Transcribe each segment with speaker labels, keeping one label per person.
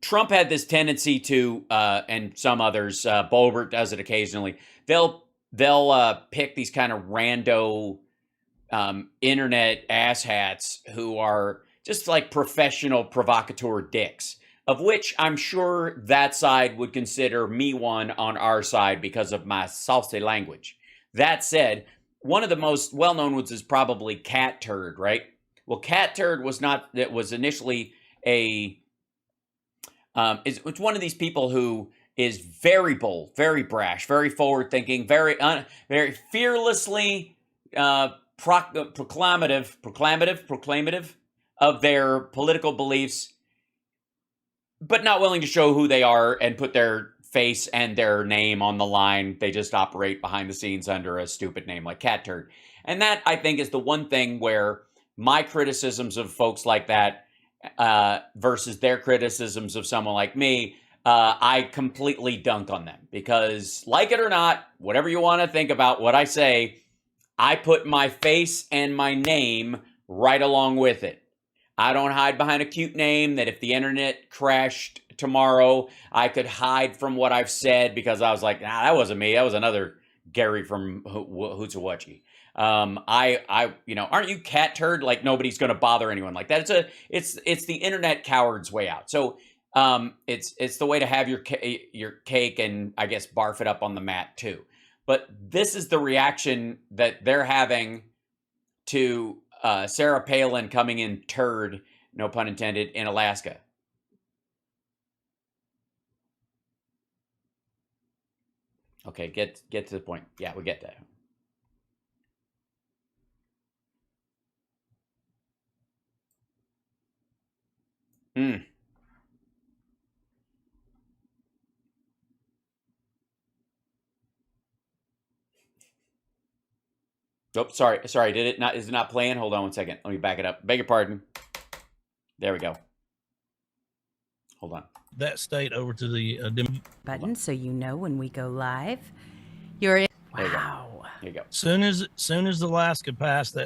Speaker 1: Trump had this tendency to, and some others, Bolbert does it occasionally. They'll pick these kind of rando internet asshats who are just like professional provocateur dicks, of which I'm sure that side would consider me one on our side because of my saucy language. That said, one of the most well-known ones is probably Cat Turd, right? Well, Cat Turd was not, it was initially a, it's one of these people who is very bold, very brash, very forward-thinking, very fearlessly proclamative of their political beliefs, but not willing to show who they are and put their face and their name on the line. They just operate behind the scenes under a stupid name like Cat Turd. And that, I think, is the one thing where my criticisms of folks like that versus their criticisms of someone like me, I completely dunk on them. Because, like it or not, whatever you want to think about what I say, I put my face and my name right along with it. I don't hide behind a cute name that if the internet crashed tomorrow, I could hide from what I've said because I was like, nah, that wasn't me. That was another Gary from Hootsawachi. Aren't you Cat Turd? Like nobody's going to bother anyone like that. It's the internet coward's way out. So it's the way to have your cake and I guess barf it up on the mat too. But this is the reaction that they're having to Sarah Palin coming in turd, no pun intended, in Alaska. Okay, get to the point. Yeah, we get that. Oh, sorry. Is it not playing? Hold on one second. Let me back it up. Beg your pardon. There we go. Hold on.
Speaker 2: That state over to the
Speaker 3: button so you know when we go live. You're in.
Speaker 1: Wow. There you go.
Speaker 2: Soon as Alaska passed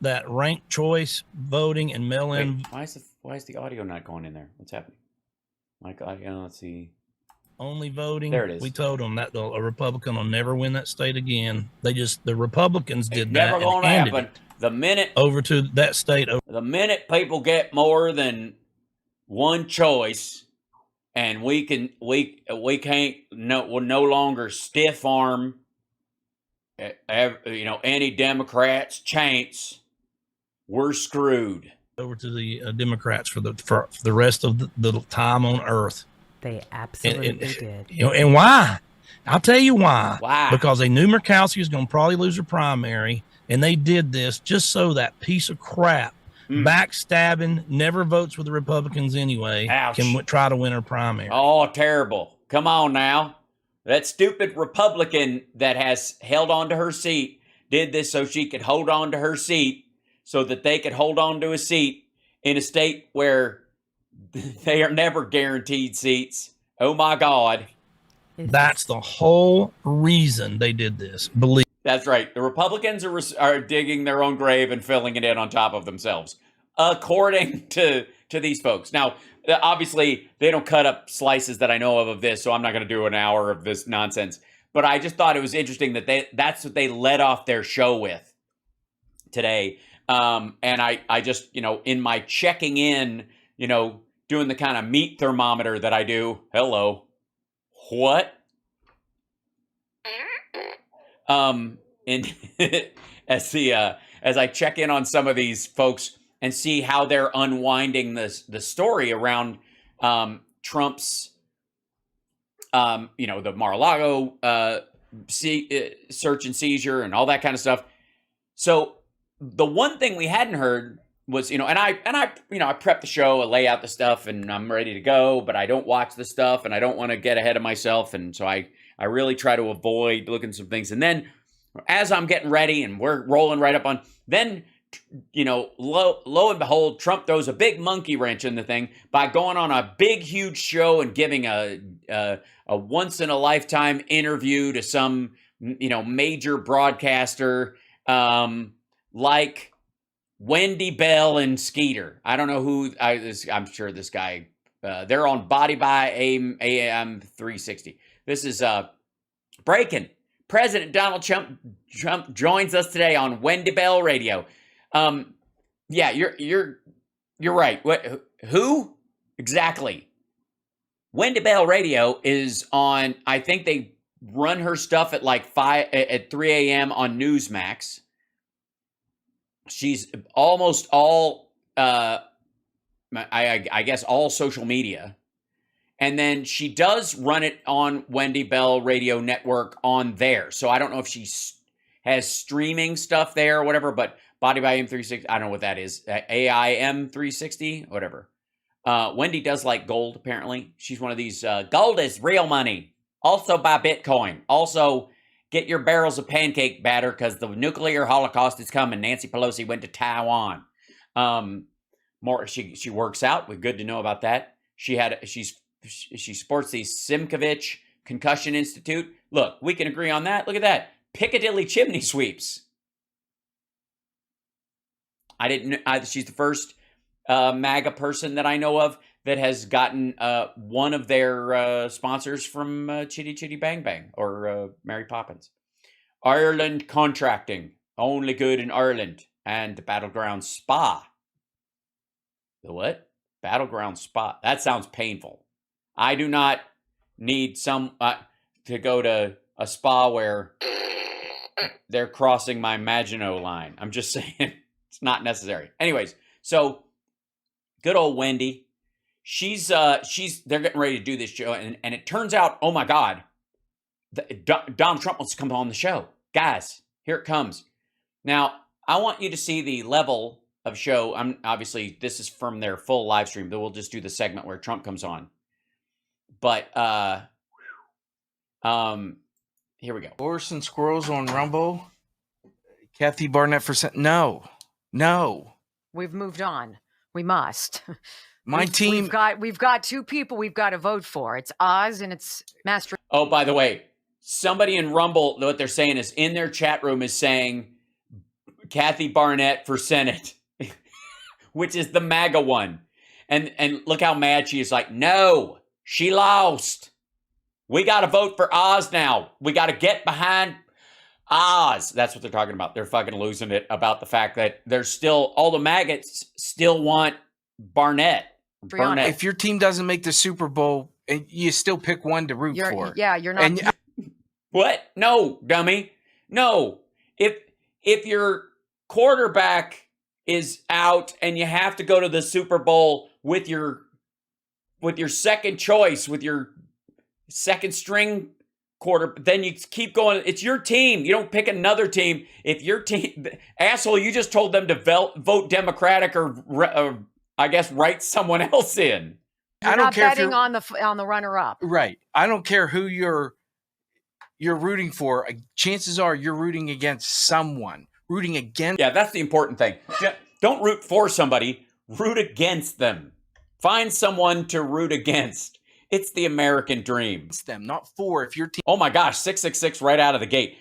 Speaker 2: that ranked choice voting and mail-in.
Speaker 1: Why is the audio not going in there? What's happening? Like audio, let's see.
Speaker 2: Only voting.
Speaker 1: There it is.
Speaker 2: We told them that a Republican will never win that state again. The Republicans did that.
Speaker 1: Never gonna happen. The minute
Speaker 2: over to that state.
Speaker 1: The minute people get more than one choice, and we can't we'll no longer stiff arm any Democrats' chance, we're screwed.
Speaker 2: Over to the Democrats for the rest of the time on Earth.
Speaker 3: They absolutely did.
Speaker 2: And why? I'll tell you why.
Speaker 1: Why?
Speaker 2: Because they knew Murkowski was going to probably lose her primary, and they did this just so that piece of crap, backstabbing, never votes with the Republicans anyway, can try to win her primary.
Speaker 1: Oh, terrible. Come on now. That stupid Republican that has held on to her seat did this so she could hold on to her seat so that they could hold on to a seat in a state where they are never guaranteed seats. Oh, my God.
Speaker 2: That's the whole reason they did this. Believe.
Speaker 1: That's right. The Republicans are digging their own grave and filling it in on top of themselves, according to these folks. Now, obviously, they don't cut up slices that I know of this, so I'm not going to do an hour of this nonsense. But I just thought it was interesting that that's what they led off their show with today. And I just, in my checking in, doing the kind of meat thermometer that I do. Hello. What? And as I check in on some of these folks and see how they're unwinding the story around Trump's, the Mar-a-Lago search and seizure and all that kind of stuff. So the one thing we hadn't heard was, and I prep the show, I lay out the stuff, and I'm ready to go, but I don't watch the stuff, and I don't want to get ahead of myself, and so I really try to avoid looking at some things. And then as I'm getting ready and we're rolling right up on, then, lo and behold, Trump throws a big monkey wrench in the thing by going on a big, huge show and giving a once-in-a-lifetime interview to some, major broadcaster like Wendy Bell and Skeeter. I don't know who, I'm sure this guy They're on Body by AM 360. This is breaking. President Donald Trump joins us today on Wendy Bell Radio. Yeah, you're right. Who exactly? Wendy Bell Radio is on. I think they run her stuff at like 3 a.m. on Newsmax. She's almost all, I guess, all social media. And then she does run it on Wendy Bell Radio Network on there. So I don't know if she has streaming stuff there or whatever, but Body by M360, I don't know what that is. AIM 360, whatever. Wendy does like gold, apparently. She's one of these, gold is real money. Also buy Bitcoin. Also get your barrels of pancake batter because the nuclear holocaust is coming. Nancy Pelosi went to Taiwan. She works out. We're good to know about that. She sports the Simkovich Concussion Institute. Look, we can agree on that. Look at that. Piccadilly chimney sweeps. She's the first MAGA person that I know of that has gotten one of their sponsors from Chitty Chitty Bang Bang or Mary Poppins. Ireland Contracting, only good in Ireland. And the Battleground Spa. The what? Battleground Spa. That sounds painful. I do not need to go to a spa where they're crossing my Maginot line. I'm just saying it's not necessary. Anyways, so good old Wendy. They're getting ready to do this show, and it turns out, oh my God, Donald Trump wants to come on the show. Guys, here it comes. Now, I want you to see the level of show. Obviously, this is from their full live stream, but we'll just do the segment where Trump comes on. But here we go.
Speaker 4: Horse and squirrels on Rumble. Kathy Barnett for no.
Speaker 5: We've moved on. We must.
Speaker 4: Team.
Speaker 5: We've got two people we've got to vote for. It's Oz and it's Master.
Speaker 1: Oh, by the way, somebody in Rumble, what they're saying is in their chat room is saying Kathy Barnett for Senate, which is the MAGA one. And look how mad she is. Like, no, she lost. We got to vote for Oz now. We got to get behind Oz. That's what they're talking about. They're fucking losing it about the fact that there's still, all the MAGAs still want Barnett.
Speaker 4: If your team doesn't make the Super Bowl, you still pick one to root for.
Speaker 5: Yeah, you're not.
Speaker 1: What? No, dummy. No. If your quarterback is out and you have to go to the Super Bowl with your second choice, with your second string quarter, then you keep going. It's your team. You don't pick another team. If your team, asshole, you just told them to vote Democratic or I guess write someone else in.
Speaker 5: I don't care betting on the runner-up.
Speaker 4: Right. I don't care who you're rooting for. Chances are you're rooting against someone. Rooting against.
Speaker 1: Yeah, that's the important thing. Don't root for somebody. Root against them. Find someone to root against. It's the American dream.
Speaker 4: It's them, not for. If your team.
Speaker 1: Oh my gosh, 666 right out of the gate.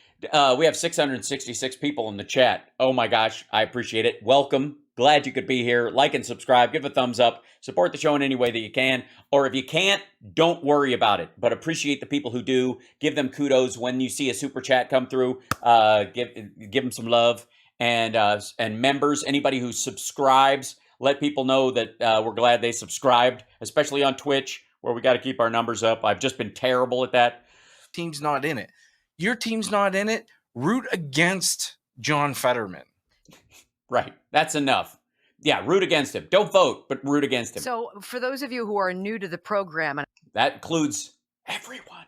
Speaker 1: We have 666 people in the chat. Oh my gosh, I appreciate it. Welcome. Glad you could be here. Like and subscribe. Give a thumbs up. Support the show in any way that you can. Or if you can't, don't worry about it. But appreciate the people who do. Give them kudos when you see a super chat come through. Give them some love. And members, anybody who subscribes, let people know that we're glad they subscribed, especially on Twitch, where we got to keep our numbers up. I've just been terrible at that.
Speaker 4: Team's not in it. Your team's not in it. Root against John Fetterman.
Speaker 1: Right. That's enough. Yeah, root against him. Don't vote, but root against him.
Speaker 5: So for those of you who are new to the program.
Speaker 1: That includes everyone.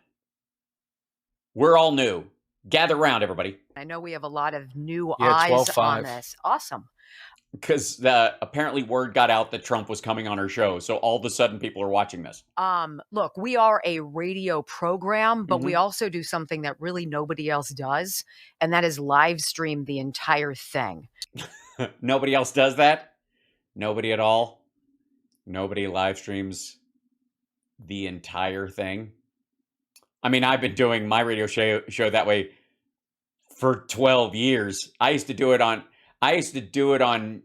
Speaker 1: We're all new. Gather around, everybody.
Speaker 5: I know we have a lot of new eyes on this. Awesome.
Speaker 1: Because apparently word got out that Trump was coming on our show. So all of a sudden people are watching this.
Speaker 5: Look, we are a radio program, but we also do something that really nobody else does. And that is live stream the entire thing.
Speaker 1: Nobody else does that? Nobody at all? Nobody live streams the entire thing? I mean, I've been doing my radio show that way for 12 years. I used to do it on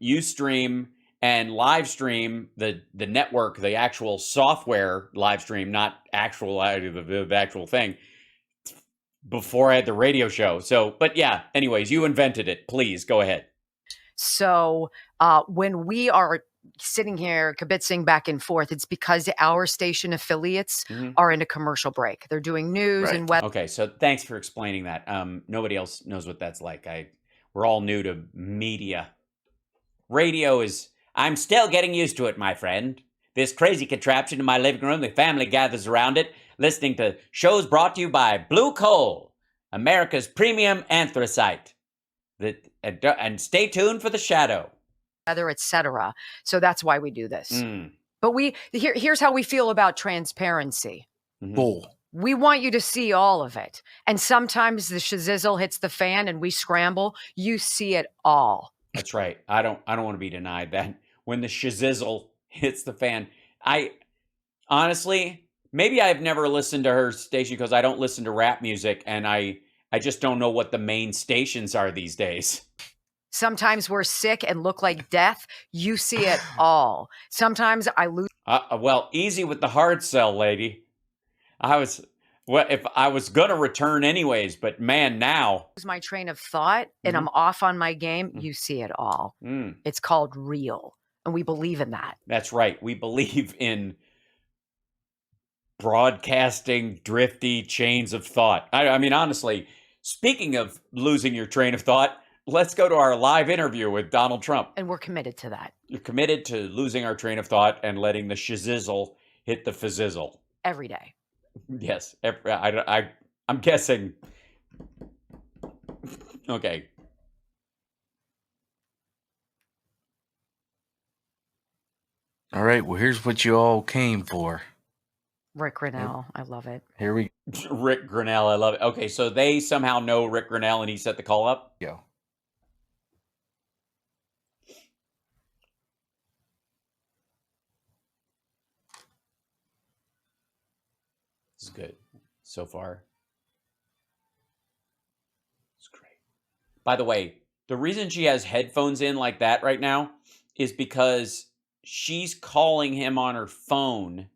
Speaker 1: Ustream and live stream the network, the actual software live stream, not actual the actual thing, before I had the radio show. So, but yeah, anyways, you invented it. Please go ahead.
Speaker 5: So when we are sitting here kibitzing back and forth, it's because our station affiliates are in a commercial break. They're doing news and weather.
Speaker 1: Okay, so thanks for explaining that. Nobody else knows what that's like. We're all new to media. Radio is, I'm still getting used to it, my friend. This crazy contraption in my living room, the family gathers around it, listening to shows brought to you by Blue Coal, America's premium anthracite. And stay tuned for the shadow.
Speaker 5: Etc. So that's why we do this. But here's how we feel about transparency.
Speaker 4: Bull.
Speaker 5: We want you to see all of it. And sometimes the shizzle hits the fan and we scramble. You see it all.
Speaker 1: That's right. I don't want to be denied that. When the shizzle hits the fan, I honestly, maybe I've never listened to her station because I don't listen to rap music, and I just don't know what the main stations are these days.
Speaker 5: Sometimes we're sick and look like death. You see it all. Sometimes I lose.
Speaker 1: Well, easy with the hard sell, lady. If I was gonna return anyways, but man, now
Speaker 5: my train of thought and I'm off on my game. You see it all. It's called real, and we believe in that.
Speaker 1: That's right. We believe in broadcasting drifty chains of thought. I mean, honestly, speaking of losing your train of thought, let's go to our live interview with Donald Trump.
Speaker 5: And we're committed to that.
Speaker 1: You're committed to losing our train of thought and letting the shizzle hit the fizzizzle.
Speaker 5: Every day.
Speaker 1: Yes. I'm guessing. Okay.
Speaker 4: All right. Well, here's what you all came for.
Speaker 5: Rick Grinnell. I love it.
Speaker 4: Here we
Speaker 1: Rick Grinnell. I love it. Okay. So they somehow know Rick Grinnell and he set the call up?
Speaker 4: go.
Speaker 1: This is good so far. It's great. By the way, the reason she has headphones in like that right now is because she's calling him on her phone,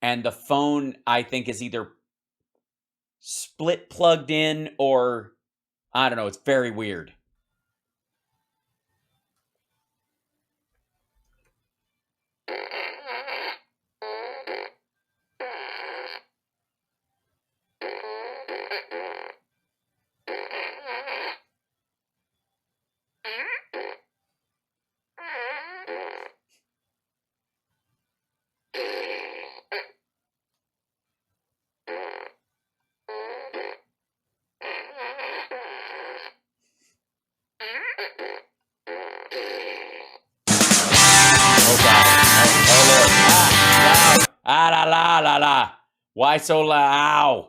Speaker 1: and the phone, I think, is either split plugged in or I don't know. It's very weird. Why so loud?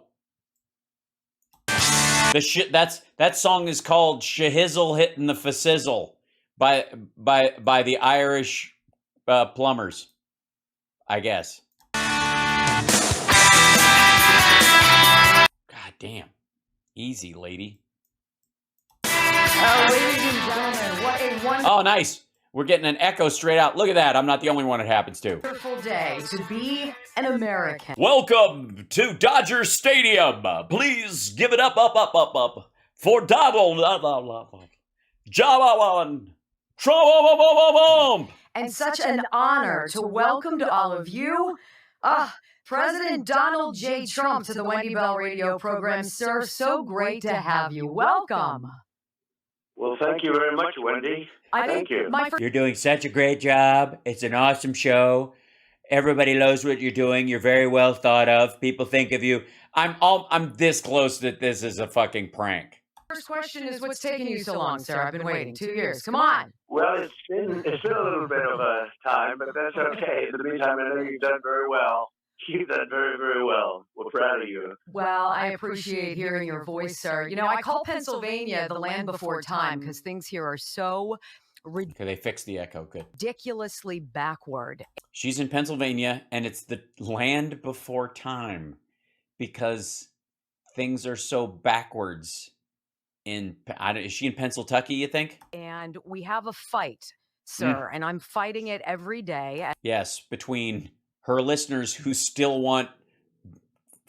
Speaker 1: That song is called "Shahizzle Hitting the Fizzizzle" by the Irish Plumbers, I guess. God damn, easy, lady.
Speaker 5: Ladies and gentlemen, what a wonderful.
Speaker 1: Oh, nice. We're getting an echo straight out. Look at that. I'm not the only one it happens to.
Speaker 5: Wonderful day to be an American.
Speaker 1: Welcome to Dodger Stadium. Please give it up for Donald John Trump.
Speaker 5: And such an honor to welcome to all of you, President Donald J. Trump to the Wendy Bell radio program. Sir, so great to have you. Welcome.
Speaker 6: Well, thank you very much, Wendy. Thank you.
Speaker 1: You're doing such a great job. It's an awesome show. Everybody knows what you're doing. You're very well thought of. People think of you. I'm this close that this is a fucking prank.
Speaker 5: First question is, what's taking you so long, sir? I've been waiting 2 years. Come on.
Speaker 6: Well, it's been a little bit of a time, but that's okay. In the meantime, I know you've done very well. You've done very, very well. We're proud of you.
Speaker 5: Well, I appreciate hearing your voice, sir. You know, I call Pennsylvania the land before time because things here are so
Speaker 1: Okay, they fixed the echo. Good.
Speaker 5: ridiculously backward.
Speaker 1: She's in Pennsylvania, and it's the land before time because things are so backwards. Is she in Pennsylvania, you think?
Speaker 5: And we have a fight sir, and I'm fighting it every day.
Speaker 1: Yes, between her listeners who still want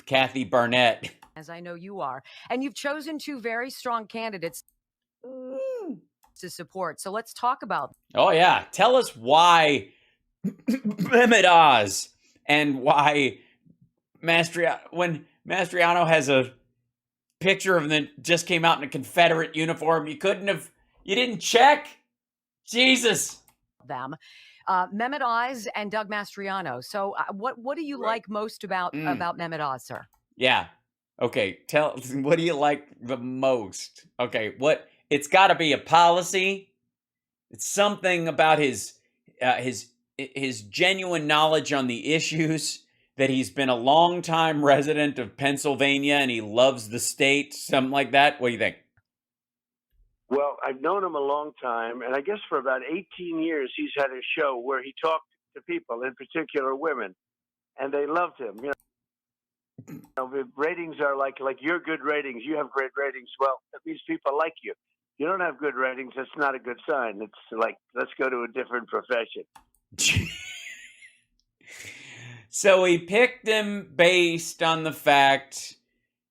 Speaker 1: Kathy Barnett.
Speaker 5: As I know you are. And you've chosen two very strong candidates to support. So let's talk about.
Speaker 1: Oh, yeah. Tell us why Mehmet Oz and why when Mastriano has a picture of him that just came out in a Confederate uniform, you didn't check? Jesus.
Speaker 5: Them. Mehmet Oz and Doug Mastriano. So what do you like most about Mehmet Oz, sir?
Speaker 1: Yeah. Okay. What do you like the most? Okay. It's got to be a policy. It's something about his genuine knowledge on the issues, that he's been a long-time resident of Pennsylvania and he loves the state, something like that. What do you think?
Speaker 6: Well, I've known him a long time, and I guess for about 18 years he's had a show where he talked to people, in particular women, and they loved him. The ratings are like your good ratings. You have great ratings. Well, that means people like you. You don't have good ratings, that's not a good sign. It's like, let's go to a different profession.
Speaker 1: So he picked him based on the fact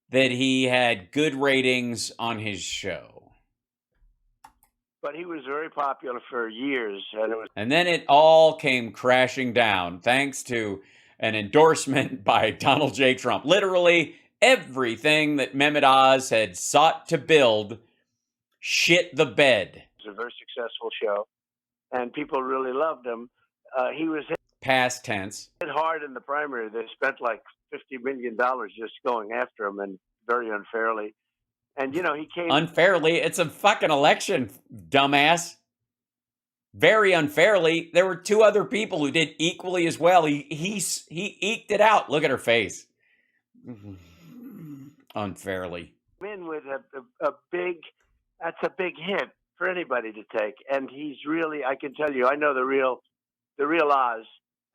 Speaker 1: that he had good ratings on his show.
Speaker 6: But he was very popular for years.
Speaker 1: And then it all came crashing down thanks to an endorsement by Donald J. Trump. Literally everything that Mehmet Oz had sought to build shit the bed.
Speaker 6: It was a very successful show, and people really loved him. He was
Speaker 1: past tense.
Speaker 6: Hit hard in the primary. They spent like $50 million just going after him, and very unfairly. And, he came...
Speaker 1: Unfairly? It's a fucking election, dumbass. Very unfairly. There were two other people who did equally as well. He eked it out. Look at her face. Unfairly.
Speaker 6: In with a big... That's a big hit for anybody to take. And he's really, I can tell you, I know the real Oz,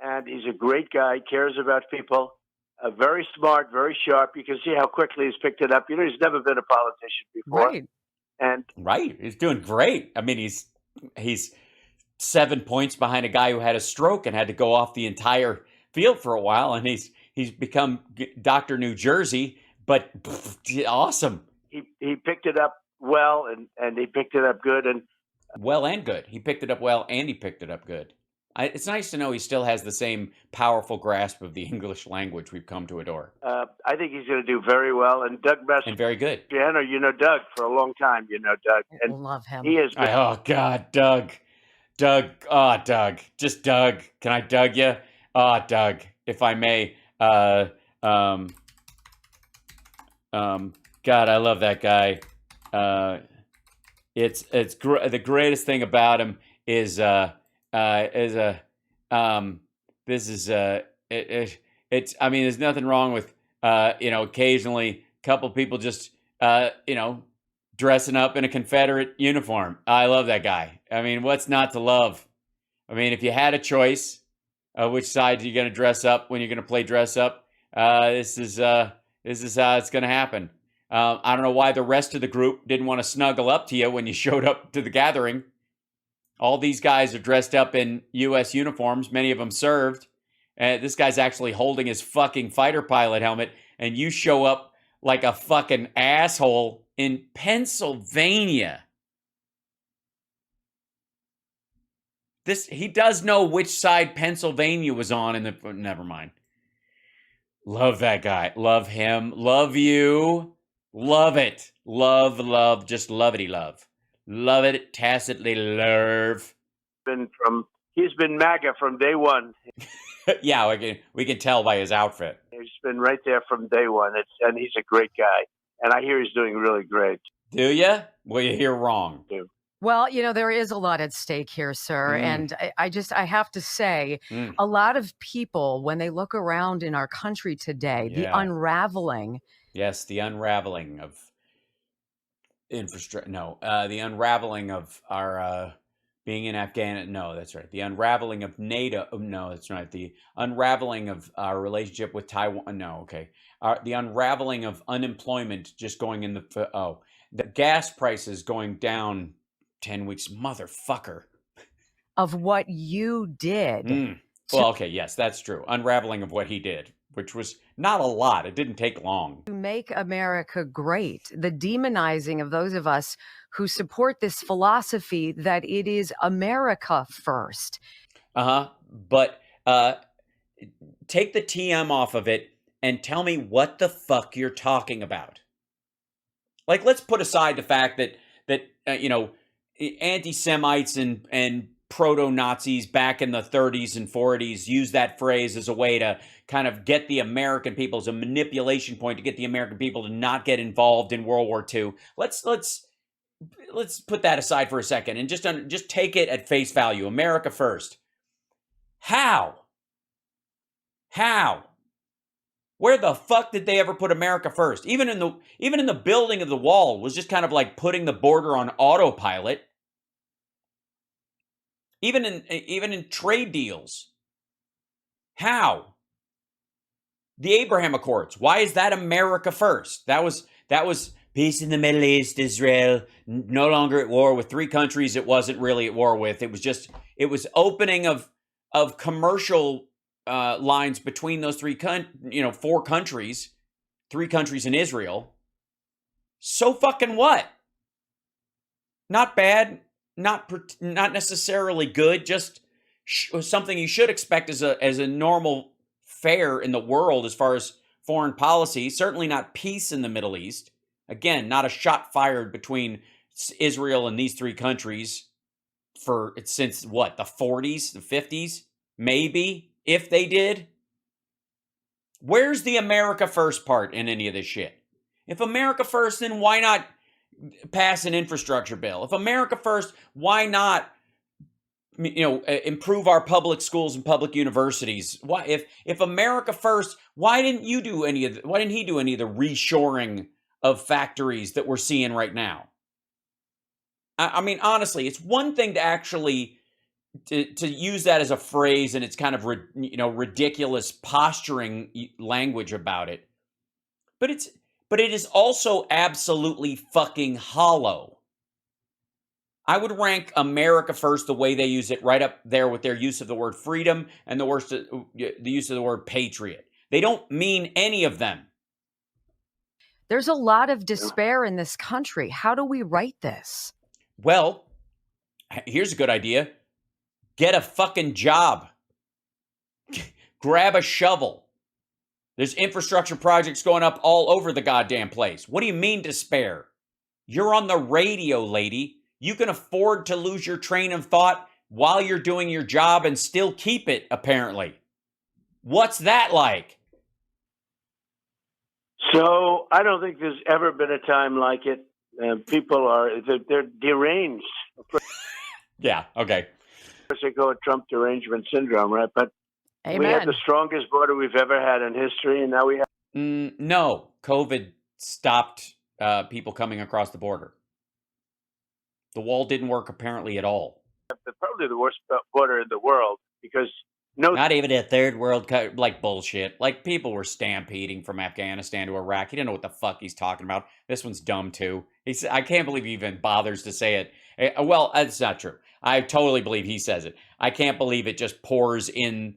Speaker 6: and he's a great guy, cares about people, very smart, very sharp. You can see how quickly he's picked it up. He's never been a politician before.
Speaker 5: Right.
Speaker 6: And
Speaker 1: right. He's doing great. I mean, he's 7 points behind a guy who had a stroke and had to go off the entire field for a while. And he's become Dr. New Jersey, but awesome.
Speaker 6: He picked it up well, and he picked it up good. And
Speaker 1: well and good. He picked it up well, and he picked it up good. It's nice to know he still has the same powerful grasp of the English language we've come to adore.
Speaker 6: I think he's going to do very well. And Doug
Speaker 1: and very good.
Speaker 6: You know Doug for a long time. You know Doug. And
Speaker 5: I love him.
Speaker 6: He is.
Speaker 1: Oh, God, Doug. Doug. Oh, Doug. Just Doug. Can I Doug you? Oh, Doug, if I may. God, I love that guy. The greatest thing about him is I mean, there's nothing wrong with occasionally a couple people just dressing up in a Confederate uniform. I love that guy. I mean, what's not to love? I mean, if you had a choice, which side are you going to dress up when you're going to play dress up? This is how it's going to happen. I don't know why the rest of the group didn't want to snuggle up to you when you showed up to the gathering. All these guys are dressed up in U.S. uniforms. Many of them served. This guy's actually holding his fucking fighter pilot helmet, and you show up like a fucking asshole in Pennsylvania. He does know which side Pennsylvania was on in the... Never mind. Love that guy. Love him. Love you. Love it. Love. Just love-ity love. Love it. Tacitly love.
Speaker 6: He's been MAGA from day one.
Speaker 1: Yeah, we can tell by his outfit.
Speaker 6: He's been right there from day one. And he's a great guy. And I hear he's doing really great.
Speaker 1: Do you? Well, you hear wrong.
Speaker 5: Well, there is a lot at stake here, sir. And I have to say, a lot of people, when they look around in our country today, the unraveling.
Speaker 1: Yes, the unraveling of infrastructure. No, the unraveling of our being in Afghanistan. No, that's right. The unraveling of NATO. No, that's right. The unraveling of our relationship with Taiwan. No, okay. The unraveling of unemployment just going in the gas prices going down 10 weeks. Motherfucker.
Speaker 5: of what you did.
Speaker 1: Well, okay, yes, that's true. Unraveling of what he did, which was not a lot. It didn't take long.
Speaker 5: To make America great, the demonizing of those of us who support this philosophy that it is America first.
Speaker 1: But take the TM off of it and tell me what the fuck you're talking about. Like, let's put aside the fact that anti-Semites and proto-Nazis back in the 30s and 40s used that phrase as a way to kind of get the American people, as a manipulation point to get the American people to not get involved in World War II. Let's put that aside for a second and just take it at face value. America first. How? Where the fuck did they ever put America first? Even in the building of the wall was just kind of like putting the border on autopilot. Even in trade deals. How? The Abraham Accords. Why is that America first? That was peace in the Middle East, Israel, no longer at war with 3 countries it wasn't really at war with. It was opening of commercial lines between those 4 countries, 3 countries in Israel. So fucking what? Not bad, not necessarily good, just something you should expect as a normal fare in the world as far as foreign policy. Certainly not peace in the Middle East. Again, not a shot fired between Israel and these 3 countries since what, the 40s, the 50s, maybe, if they did. Where's the America first part in any of this shit? If America first, then why not pass an infrastructure bill? If America first, why not improve our public schools and public universities? Why, if America first, why didn't he do any of the reshoring of factories that we're seeing right now? I mean, honestly, it's one thing to actually to use that as a phrase, and it's kind of ridiculous posturing language about it, but it is also absolutely fucking hollow. I would rank America first the way they use it right up there with their use of the word freedom and the use of the word patriot. They don't mean any of them.
Speaker 5: There's a lot of despair in this country. How do we right this?
Speaker 1: Well, here's a good idea. Get a fucking job. Grab a shovel. There's infrastructure projects going up all over the goddamn place. What do you mean despair? You're on the radio, lady. You can afford to lose your train of thought while you're doing your job and still keep it, apparently. What's that like?
Speaker 6: So I don't think there's ever been a time like it. People they're deranged.
Speaker 1: Yeah, okay.
Speaker 6: They call it Trump derangement syndrome, right? But
Speaker 5: Amen.
Speaker 6: We had the strongest border we've ever had in history, and now we have...
Speaker 1: No, COVID stopped people coming across the border. The wall didn't work apparently at all.
Speaker 6: Probably the worst border in the world, because
Speaker 1: not even a third world, like bullshit. Like, people were stampeding from Afghanistan to Iraq. He didn't know what the fuck he's talking about. This one's dumb too. I can't believe he even bothers to say it. Well, that's not true. I totally believe he says it. I can't believe it just pours in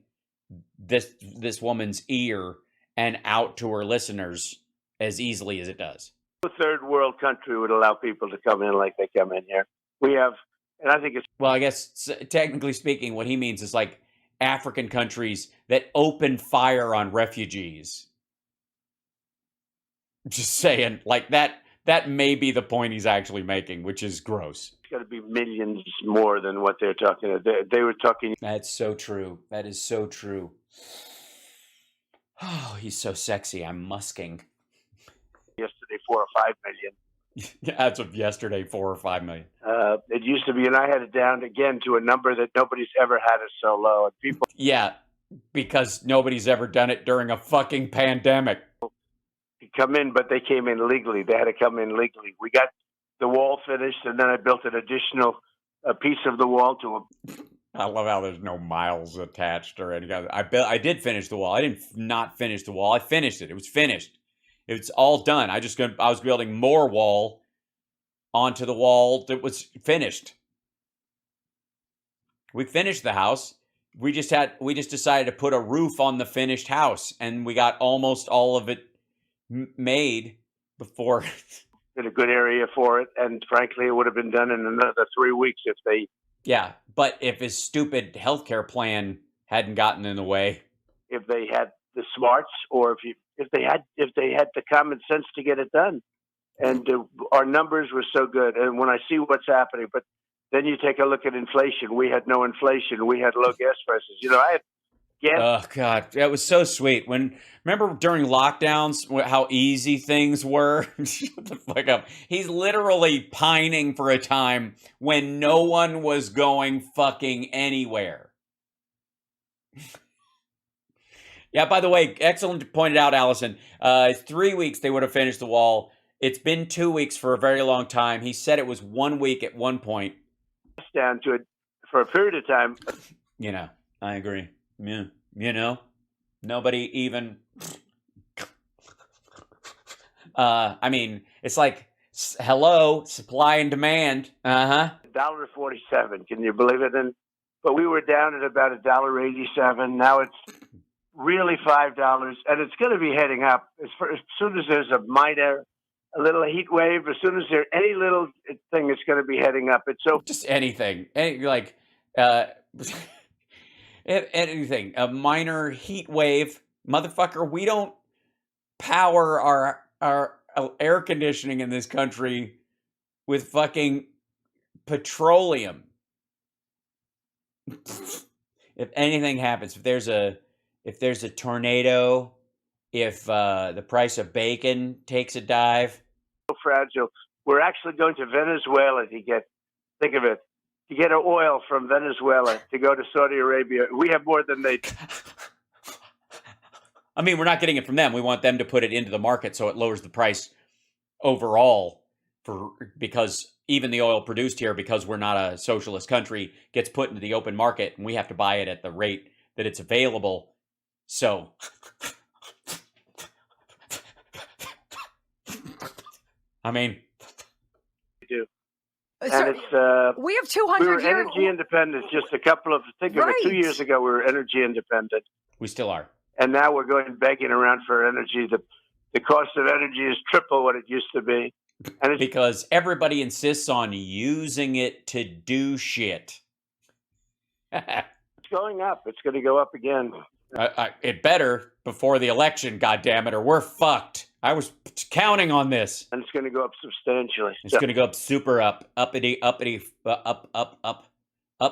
Speaker 1: this woman's ear and out to her listeners as easily as it does.
Speaker 6: No third world country would allow people to come in like they come in here. We have, and I think it's...
Speaker 1: Well, I guess technically speaking, what he means is like African countries that open fire on refugees. Just saying, like that may be the point he's actually making, which is gross.
Speaker 6: It's got to be millions more than what they're talking about. They were talking...
Speaker 1: That's so true. That is so true. Oh, he's so sexy. I'm musking.
Speaker 6: Yesterday, 4 or 5 million.
Speaker 1: As of yesterday, 4 or 5 million.
Speaker 6: It used to be, and I had it down again to a number that nobody's ever had it so low. And people...
Speaker 1: Yeah, because nobody's ever done it during a fucking pandemic.
Speaker 6: Come in, but they came in legally. They had to come in legally. We got the wall finished, and then I built an additional piece of the wall to a...
Speaker 1: I love how there's no miles attached or anything. I did finish the wall. I didn't not finish the wall. I finished it. It was finished. It's all done. I was building more wall onto the wall that was finished. We finished the house. We just decided to put a roof on the finished house, and we got almost all of it made before.
Speaker 6: In a good area for it, and frankly, it would have been done in another 3 weeks if they.
Speaker 1: Yeah, but if his stupid healthcare plan hadn't gotten in the way,
Speaker 6: if they had the smarts, or if they had the common sense to get it done, and our numbers were so good. And when I see what's happening, but then you take a look at inflation. We had no inflation. We had low gas prices. You know, I had gas.
Speaker 1: Oh God, that was so sweet. Remember during lockdowns how easy things were? Shut the fuck up. He's literally pining for a time when no one was going fucking anywhere. Yeah, by the way, excellent pointed out, Allison. 3 weeks they would have finished the wall. It's been 2 weeks for a very long time. He said it was 1 week at one point.
Speaker 6: Down to it for a period of time.
Speaker 1: You know, I agree. Yeah, you know, nobody even. I mean, it's like, hello, supply and demand.
Speaker 6: $1.47. Can you believe it? But we were down at about $1.87. Now it's really $5, and it's going to be heading up as soon as there's a little heat wave. As soon as there's any little thing, it's going to be heading up. It's so
Speaker 1: just anything, anything, a minor heat wave, motherfucker. We don't power our air conditioning in this country with fucking petroleum. If anything happens, if there's a tornado, if the price of bacon takes a dive.
Speaker 6: So fragile. We're actually going to Venezuela to get oil from Venezuela to go to Saudi Arabia. We have more than they.
Speaker 1: I mean, we're not getting it from them. We want them to put it into the market so it lowers the price overall, because even the oil produced here, because we're not a socialist country, gets put into the open market, and we have to buy it at the rate that it's available. So, I mean,
Speaker 6: we do.
Speaker 5: So
Speaker 6: and it's
Speaker 5: we have 200
Speaker 6: we were
Speaker 5: here.
Speaker 6: energy independent just a couple of think of it 2 years ago. We were energy independent.
Speaker 1: We still are.
Speaker 6: And now we're going begging around for energy. The cost of energy is triple what it used to be. And it's
Speaker 1: because everybody insists on using it to do shit.
Speaker 6: going up. It's going to go up again.
Speaker 1: It better before the election, goddammit, or we're fucked. I was counting on this.
Speaker 6: And it's going to go up substantially.
Speaker 1: It's going to go up super uppity, up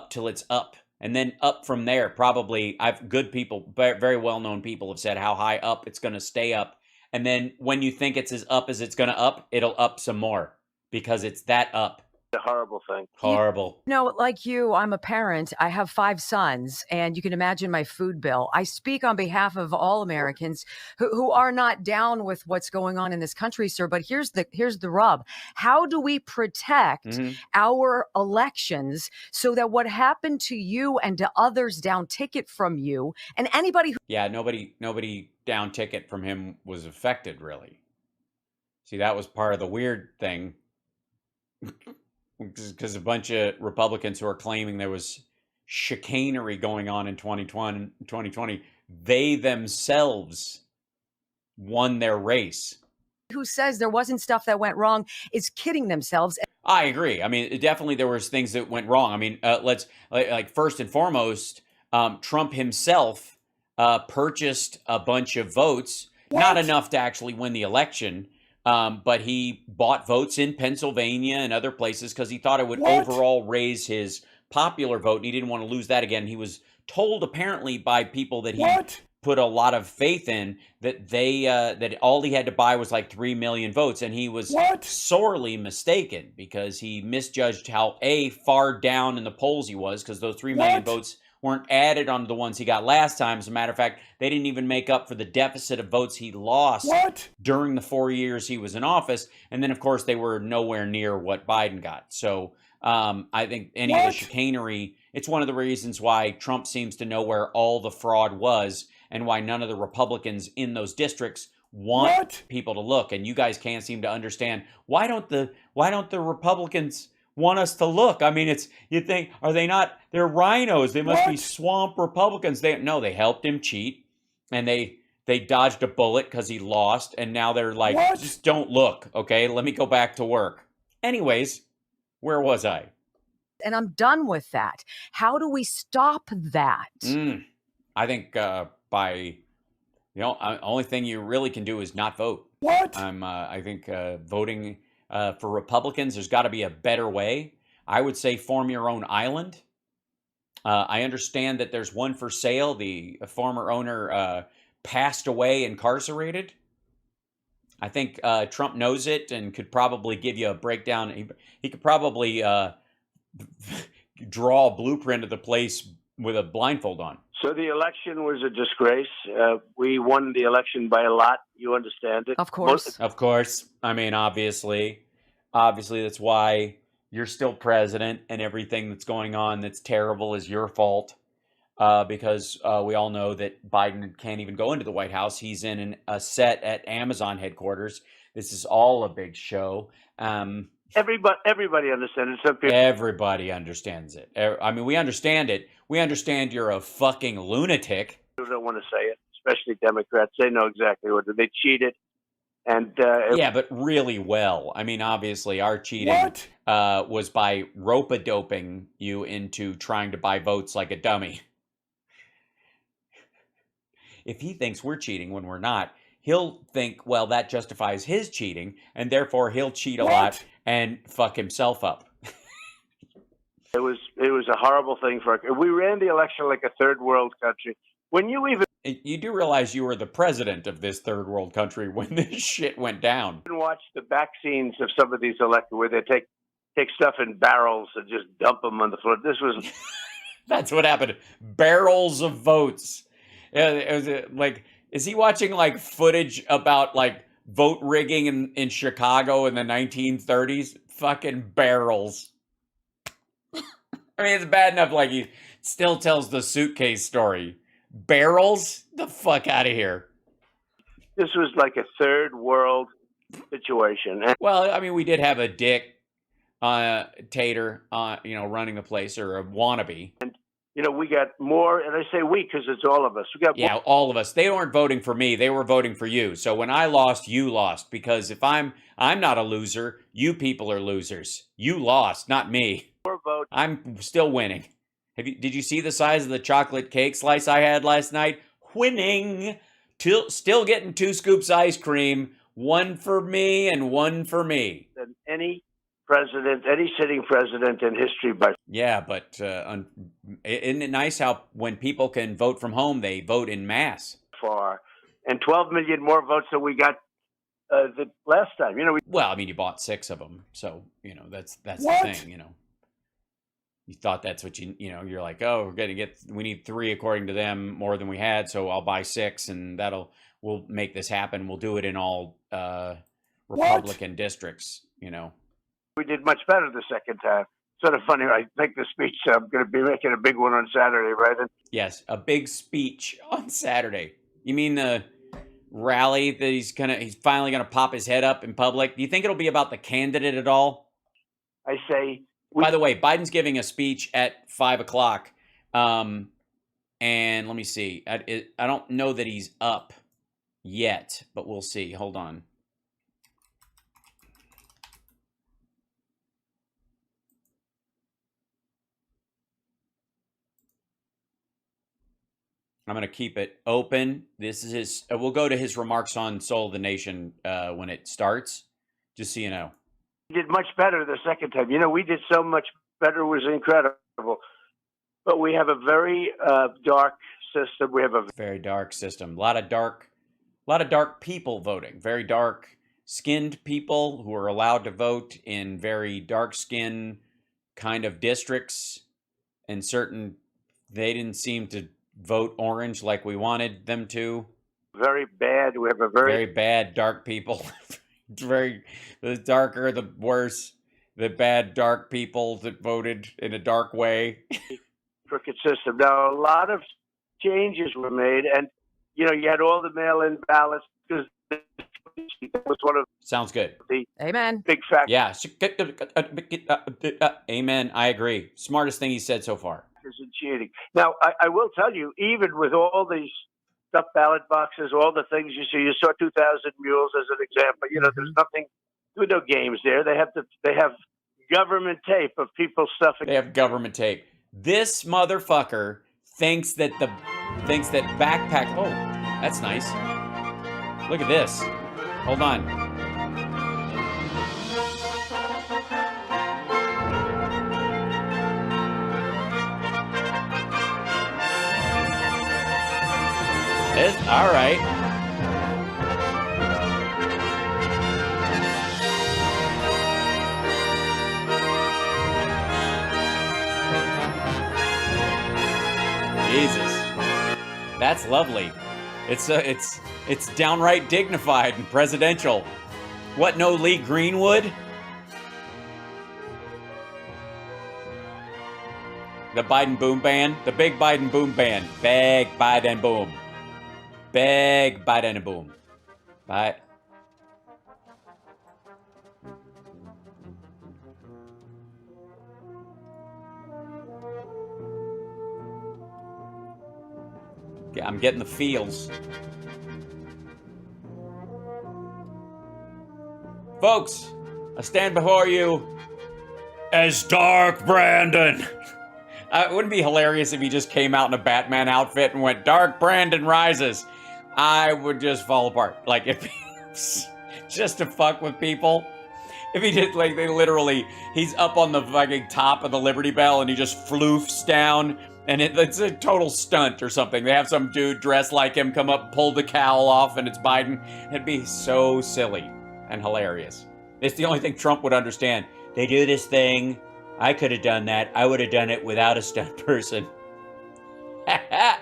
Speaker 1: till it's up. And then up from there, probably, good people, very well-known people have said how high up it's going to stay up. And then when you think it's as up as it's going to up, it'll up some more because it's that up.
Speaker 6: A horrible thing.
Speaker 1: Horrible.
Speaker 5: No, like you, I'm a parent. I have 5 sons, and you can imagine my food bill. I speak on behalf of all Americans who are not down with what's going on in this country, sir. But here's the rub. How do we protect our elections so that what happened to you and to others down ticket from you and anybody who...
Speaker 1: Yeah, nobody down ticket from him was affected, really. See, that was part of the weird thing. Because a bunch of Republicans who are claiming there was chicanery going on in 2020, they themselves won their race.
Speaker 5: Who says there wasn't stuff that went wrong is kidding themselves.
Speaker 1: I agree. I mean, definitely there was things that went wrong. I mean, let's first and foremost, Trump himself purchased a bunch of votes, not enough to actually win the election. But he bought votes in Pennsylvania and other places because he thought it would overall raise his popular vote, and he didn't want to lose that again. He was told apparently by people that he put a lot of faith in that that all he had to buy was like 3 million votes, and he was sorely mistaken because he misjudged how far down in the polls he was, because those 3 million votes weren't added on the ones he got last time. As a matter of fact, they didn't even make up for the deficit of votes he lost during the 4 years he was in office. And then, of course, they were nowhere near what Biden got. So I think any of the chicanery, it's one of the reasons why Trump seems to know where all the fraud was and why none of the Republicans in those districts want people to look. And you guys can't seem to understand, why don't the Republicans want us to look. I mean, you think, are they not? They're rhinos. They must be swamp Republicans. They helped him cheat, and they dodged a bullet because he lost, and now they're like, just don't look, okay? Let me go back to work. Anyways, where was I?
Speaker 5: And I'm done with that. How do we stop that?
Speaker 1: I think only thing you really can do is not vote. I think voting for Republicans, there's got to be a better way. I would say form your own island. I understand that there's one for sale. The former owner passed away incarcerated. I think Trump knows it and could probably give you a breakdown. He could probably draw a blueprint of the place with a blindfold on.
Speaker 6: So the election was a disgrace. We won the election by a lot. You understand it?
Speaker 5: Of course.
Speaker 1: Of course. I mean, obviously, that's why you're still president, and everything that's going on that's terrible is your fault. Because we all know that Biden can't even go into the White House. He's in a set at Amazon headquarters. This is all a big show.
Speaker 6: Everybody understands it.
Speaker 1: Everybody understands it. I mean, we understand it. We understand you're a fucking lunatic.
Speaker 6: I don't want to say it, especially Democrats. They know exactly what they cheated. And
Speaker 1: yeah, but really well. I mean, obviously, our cheating was by rope-a-doping you into trying to buy votes like a dummy. If he thinks we're cheating when we're not, he'll think, well, that justifies his cheating, and therefore he'll cheat a lot and fuck himself up.
Speaker 6: It was a horrible thing we ran the election like a third world country. You
Speaker 1: do realize you were the president of this third world country when this shit went down.
Speaker 6: Watch the back scenes of some of these elections where they take stuff in barrels and just dump them on the floor. This was
Speaker 1: that's what happened. Barrels of votes. It was like, is he watching like footage about like vote rigging in Chicago in the 1930s? Fucking barrels. I mean, it's bad enough like he still tells the suitcase story. Barrels? The fuck out of here.
Speaker 6: This was like a third world situation.
Speaker 1: Well, I mean, we did have a dick tater, running the place, or a wannabe. And
Speaker 6: we got more, and I say we because it's all of us.
Speaker 1: All of us. They weren't voting for me; they were voting for you. So when I lost, you lost. Because if I'm not a loser, you people are losers. You lost, not me. I'm still winning. Did you see the size of the chocolate cake slice I had last night? Winning. Still getting 2 scoops ice cream. One for me and one for me.
Speaker 6: Than any sitting president in history.
Speaker 1: Yeah, but isn't it nice how when people can vote from home, they vote in mass?
Speaker 6: Far. And 12 million more votes than we got the last time.
Speaker 1: Well, I mean, you bought 6 of them. So, that's the thing, You thought that's what you're like, oh, we need 3 according to them more than we had. So I'll buy 6 and we'll make this happen. We'll do it in all Republican districts,
Speaker 6: We did much better the second time. Sort of funny. I think the speech, I'm going to be making a big one on Saturday, right?
Speaker 1: Yes, a big speech on Saturday. You mean the rally that he's finally going to pop his head up in public? Do you think it'll be about the candidate at all?
Speaker 6: I say.
Speaker 1: By the way, Biden's giving a speech at 5:00. And let me see. I don't know that he's up yet, but we'll see. Hold on. I'm going to keep it open. This is his. We'll go to his remarks on Soul of the Nation when it starts, just so you know.
Speaker 6: We did much better the second time. We did so much better. It was incredible. But we have a very dark system. We have a
Speaker 1: very dark system. A lot of dark people voting. Very dark-skinned people who are allowed to vote in very dark-skinned kind of districts. And they didn't seem to vote orange like we wanted them to.
Speaker 6: Very bad. We have a
Speaker 1: very bad dark people. The darker, the worse. The bad dark people that voted in a dark way.
Speaker 6: Crooked system. Now, a lot of changes were made, and you had all the mail-in ballots because That was one of
Speaker 1: Sounds good.
Speaker 6: the
Speaker 5: Amen.
Speaker 6: big factors.
Speaker 1: Yeah. Amen. I agree. Smartest thing he said so far.
Speaker 6: In cheating. Now, I will tell you, even with all these stuffed ballot boxes, all the things you see, you saw 2,000 mules as an example. You know, there's nothing, no games there. They have government tape of people stuffing.
Speaker 1: They have government tape. This motherfucker thinks that backpack. Oh, that's nice. Look at this. Hold on. All right. Jesus, that's lovely. It's downright dignified and presidential. What? No Lee Greenwood? The Biden boom band, the big Biden boom band, big Biden boom. Big Biden and boom. Bye. I'm getting the feels. Folks, I stand before you as Dark Brandon. It wouldn't be hilarious if he just came out in a Batman outfit and went, Dark Brandon rises. I would just fall apart. Like, if just to fuck with people. If he did, like, he's up on the fucking top of the Liberty Bell and he just floofs down and it's a total stunt or something. They have some dude dressed like him come up, pull the cowl off, and it's Biden. It'd be so silly and hilarious. It's the only thing Trump would understand. They do this thing. I could have done that. I would have done it without a stunt person. Ha ha!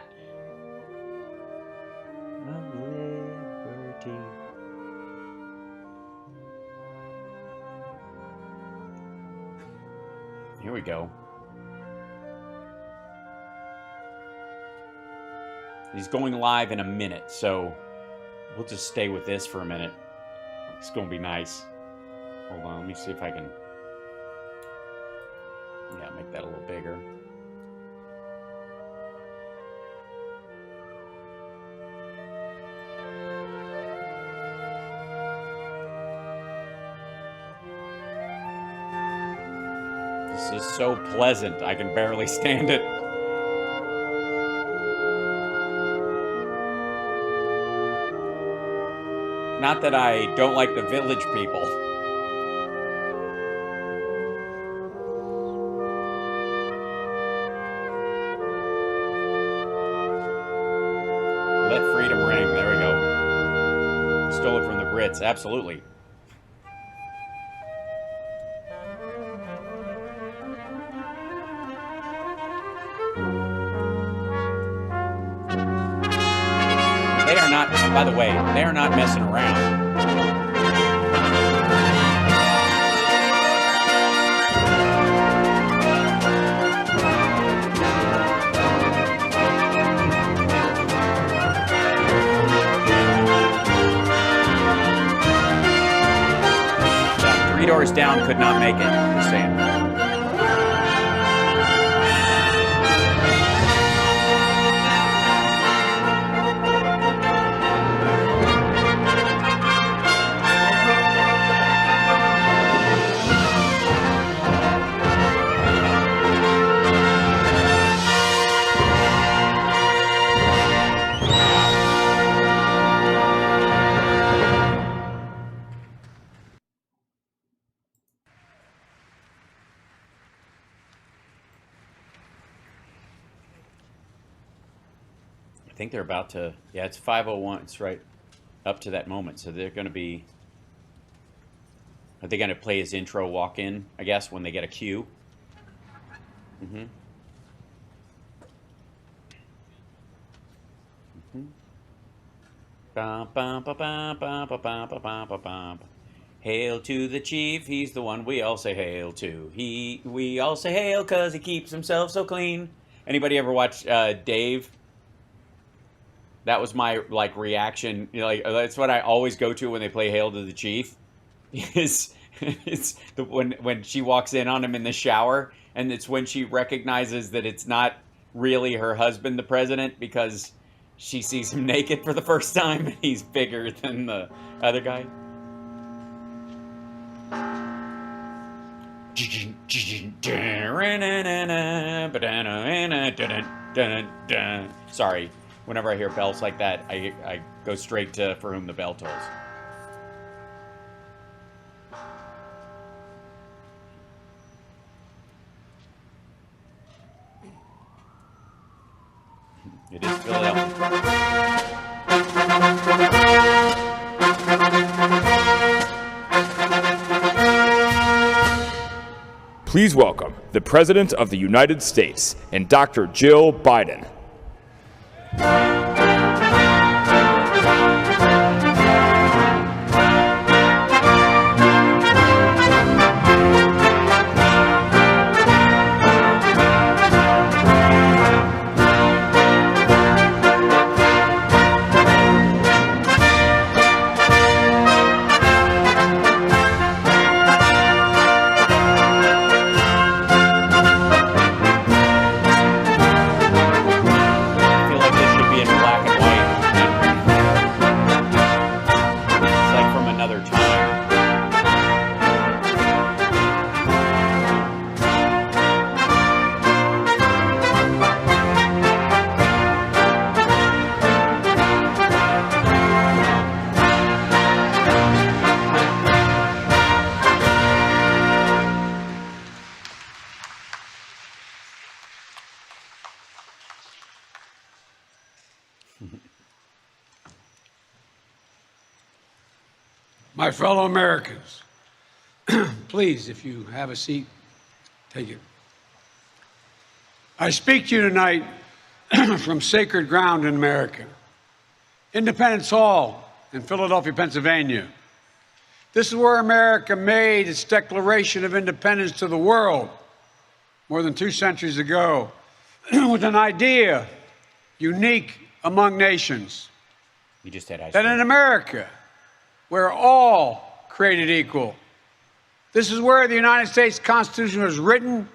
Speaker 1: Here we go. He's going live in a minute, so we'll just stay with this for a minute. It's going to be nice. Hold on, let me see if I can... Yeah, make that a little bigger. This is so pleasant, I can barely stand it. Not that I don't like the Village people. Let freedom ring. There we go. Stole it from the Brits. Absolutely. They are not, by the way, they are not messing around. Yeah, 3 doors down could not make it. Just saying. I think they're about to, yeah, it's 5:01. It's right up to that moment. So they're going to be, are they going to play his intro walk in, I guess, when they get a cue? Mm-hmm. Mm-hmm. Bum, bum, ba, bum, bum, ba, bum, ba, bum, ba, bum. Hail to the chief, he's the one we all say hail to. We all say hail because he keeps himself so clean. Anybody ever watch Dave? That was my like reaction. You know, like that's what I always go to when they play Hail to the Chief. Is it's when she walks in on him in the shower, and it's when she recognizes that it's not really her husband, the president, because she sees him naked for the first time, and he's bigger than the other guy. Sorry, whenever I hear bells like that, I go straight to For Whom the Bell Tolls. It is Philadelphia.
Speaker 7: Please welcome the President of the United States and Dr. Jill Biden.
Speaker 8: My fellow Americans, please, if you have a seat, take it. I speak to you tonight from sacred ground in America, Independence Hall in Philadelphia, Pennsylvania. This is where America made its Declaration of Independence to the world more than 2 centuries ago with an idea unique among nations.
Speaker 1: You just said
Speaker 8: that in America, we're all created equal. This is where the United States Constitution was written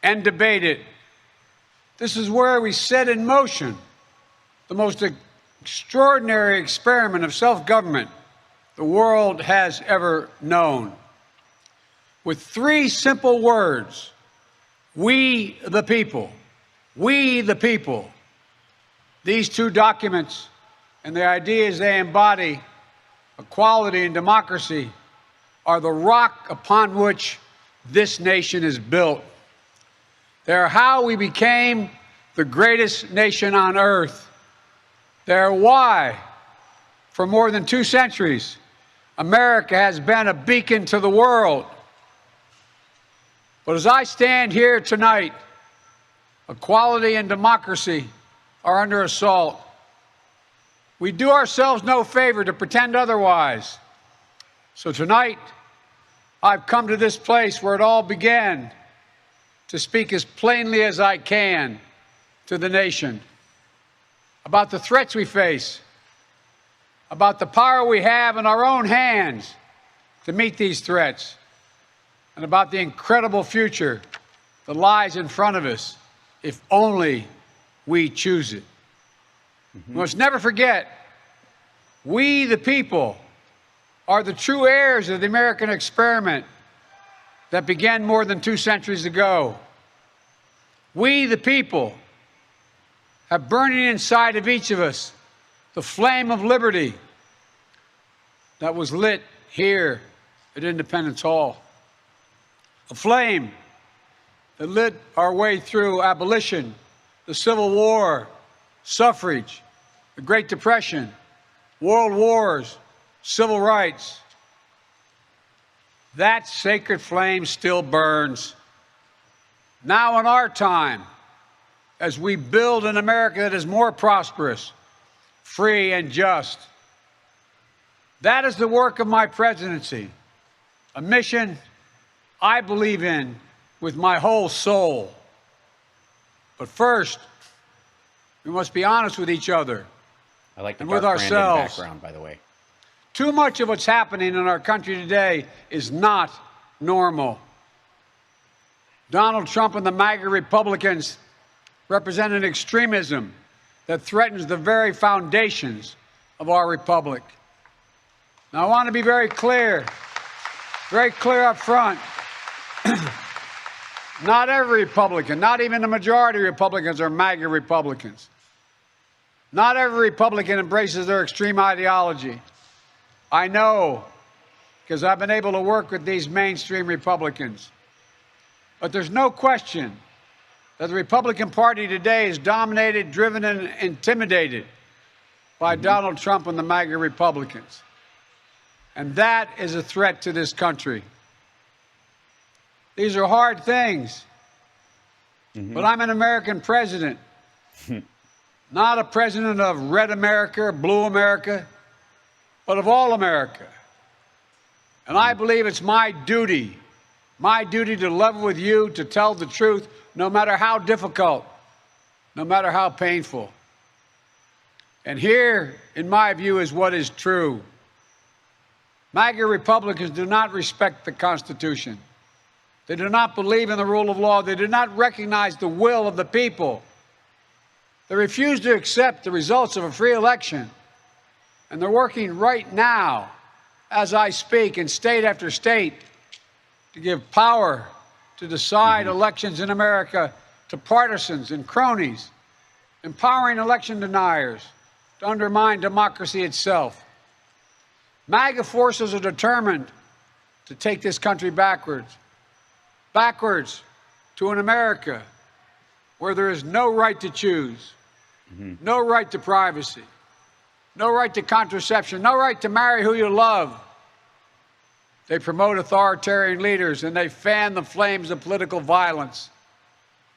Speaker 8: and debated. This is where we set in motion the most extraordinary experiment of self-government the world has ever known. With 3 simple words: we the people, we the people. These 2 documents and the ideas they embody, equality and democracy, are the rock upon which this nation is built. They are how we became the greatest nation on earth. They are why, for more than 2 centuries, America has been a beacon to the world. But as I stand here tonight, equality and democracy are under assault. We do ourselves no favor to pretend otherwise. So tonight, I've come to this place where it all began to speak as plainly as I can to the nation about the threats we face, about the power we have in our own hands to meet these threats, and about the incredible future that lies in front of us if only we choose it. We must never forget, we the people are the true heirs of the American experiment that began more than 2 centuries ago. We the people have burning inside of each of us the flame of liberty that was lit here at Independence Hall. A flame that lit our way through abolition, the Civil War, suffrage, the Great Depression, world wars, civil rights. That sacred flame still burns. Now in our time, as we build an America that is more prosperous, free, and just. That is the work of my presidency, a mission I believe in with my whole soul. But first, we must be honest with each other
Speaker 1: I like the
Speaker 8: and
Speaker 1: dark
Speaker 8: with
Speaker 1: Brandon
Speaker 8: ourselves.
Speaker 1: background, by the way.
Speaker 8: Too much of what's happening in our country today is not normal. Donald Trump and the MAGA Republicans represent an extremism that threatens the very foundations of our republic. Now, I want to be very clear up front. Not every Republican, not even the majority of Republicans are MAGA Republicans. Not every Republican embraces their extreme ideology. I know, because I've been able to work with these mainstream Republicans. But there's no question that the Republican Party today is dominated, driven, and intimidated by Donald Trump and the MAGA Republicans. And that is a threat to this country. These are hard things. But I'm an American president, not a president of red America, blue America, but of all America. And I believe it's my duty to level with you, to tell the truth, no matter how difficult, no matter how painful. And here, in my view, is what is true. MAGA Republicans do not respect the Constitution. They do not believe in the rule of law. They do not recognize the will of the people. They refuse to accept the results of a free election. And they're working right now, as I speak, in state after state, to give power to decide elections in America to partisans and cronies, empowering election deniers to undermine democracy itself. MAGA forces are determined to take this country backwards to an America where there is no right to choose, no right to privacy, no right to contraception, no right to marry who you love. They promote authoritarian leaders and they fan the flames of political violence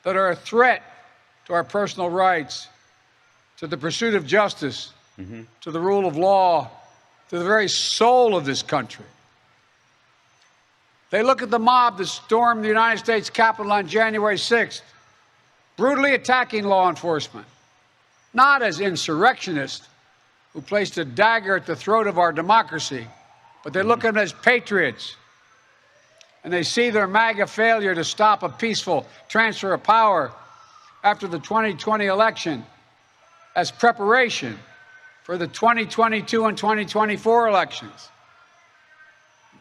Speaker 8: that are a threat to our personal rights, to the pursuit of justice, to the rule of law, to the very soul of this country. They look at the mob that stormed the United States Capitol on January 6th, brutally attacking law enforcement, not as insurrectionists who placed a dagger at the throat of our democracy, but they look at them as patriots. And they see their MAGA failure to stop a peaceful transfer of power after the 2020 election as preparation for the 2022 and 2024 elections.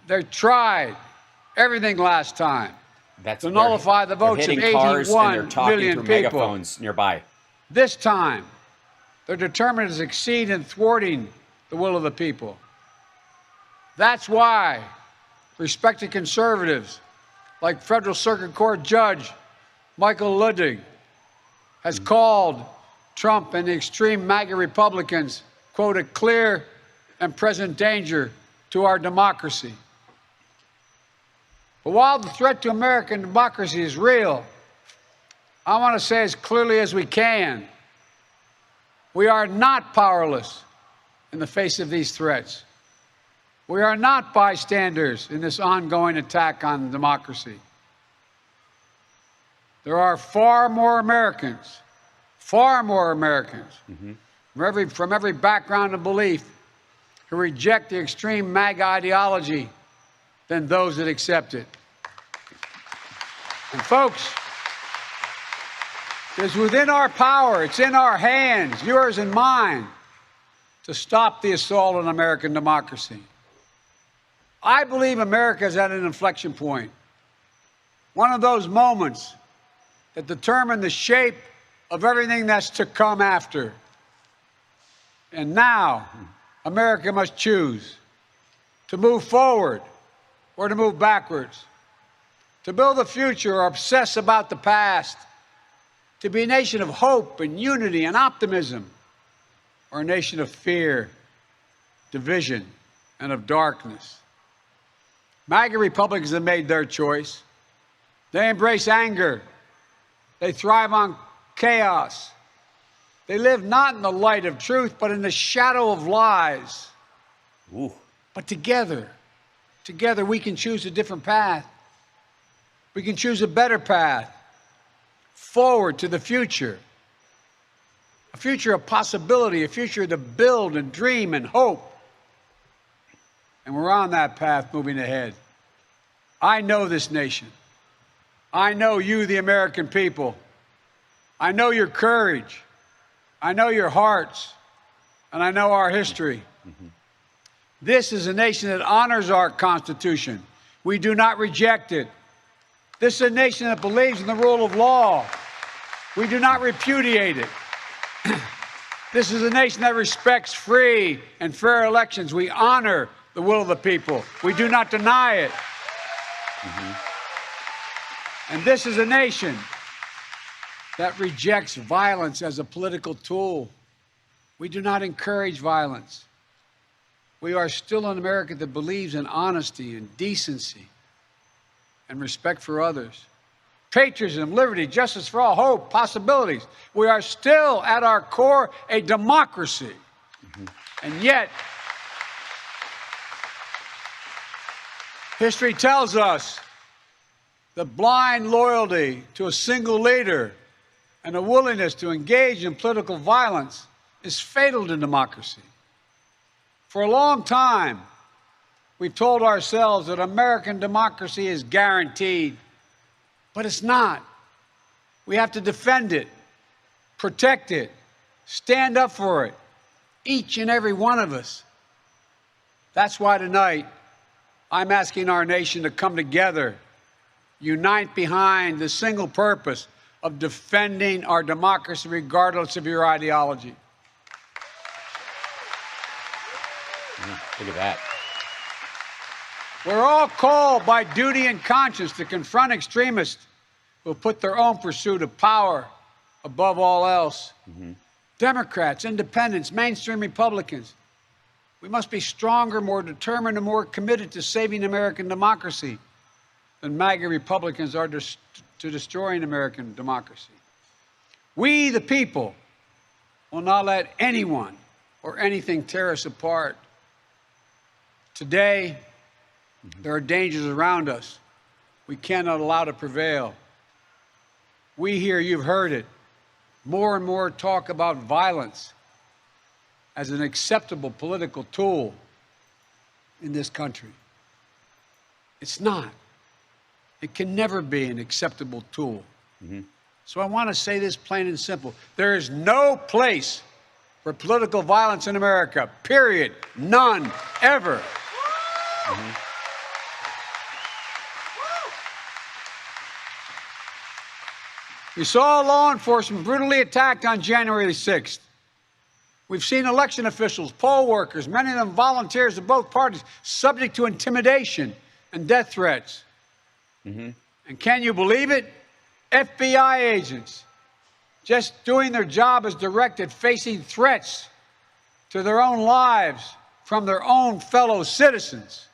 Speaker 8: They tried everything last time to nullify the votes of 81 million people.
Speaker 1: Megaphones nearby.
Speaker 8: This time, they're determined to succeed in thwarting the will of the people. That's why respected conservatives like Federal Circuit Court Judge Michael Ludwig has called Trump and the extreme MAGA Republicans, quote, a clear and present danger to our democracy. But while the threat to American democracy is real, I want to say as clearly as we can, we are not powerless in the face of these threats. We are not bystanders in this ongoing attack on democracy. There are far more Americans from every background and belief who reject the extreme MAGA ideology than those that accept it. And folks, it's within our power, it's in our hands, yours and mine, to stop the assault on American democracy. I believe America is at an inflection point, one of those moments that determine the shape of everything that's to come after. And now, America must choose to move forward or to move backwards, to build a future or obsess about the past, to be a nation of hope and unity and optimism, or a nation of fear, division, and of darkness. MAGA Republicans have made their choice. They embrace anger. They thrive on chaos. They live not in the light of truth, but in the shadow of lies.
Speaker 1: Ooh.
Speaker 8: But together we can choose a different path. We can choose a better path forward to the future. a future of possibility, a future to build and dream and hope. And we're on that path moving ahead. I know this nation. I know you, the American people. I know your courage. I know your hearts. And I know our history. This is a nation that honors our Constitution. We do not reject it. This is a nation that believes in the rule of law. We do not repudiate it. This is a nation that respects free and fair elections. We honor the will of the people. We do not deny it. And this is a nation that rejects violence as a political tool. We do not encourage violence. We are still an America that believes in honesty and decency and respect for others. Patriotism, liberty, justice for all, hope, possibilities. We are still, at our core, a democracy. And yet, history tells us that blind loyalty to a single leader and a willingness to engage in political violence is fatal to democracy. For a long time, we've told ourselves that American democracy is guaranteed, but it's not. We have to defend it, protect it, stand up for it, each and every one of us. That's why tonight I'm asking our nation to come together, unite behind the single purpose of defending our democracy regardless of your ideology.
Speaker 1: Look at that.
Speaker 8: We're all called by duty and conscience to confront extremists who put their own pursuit of power above all else. Democrats, independents, mainstream Republicans. We must be stronger, more determined, and more committed to saving American democracy than MAGA Republicans are to destroying American democracy. We, the people, will not let anyone or anything tear us apart. Today, there are dangers around us we cannot allow to prevail. We here, you've heard it, more and more talk about violence as an acceptable political tool in this country. It's not. It can never be an acceptable tool. So I want to say this plain and simple. There is no place for political violence in America, period. None, ever. We saw law enforcement brutally attacked on January the 6th. We've seen election officials, poll workers, many of them volunteers of both parties, subject to intimidation and death threats. And can you believe it? FBI agents, just doing their job as directed, facing threats to their own lives from their own fellow citizens.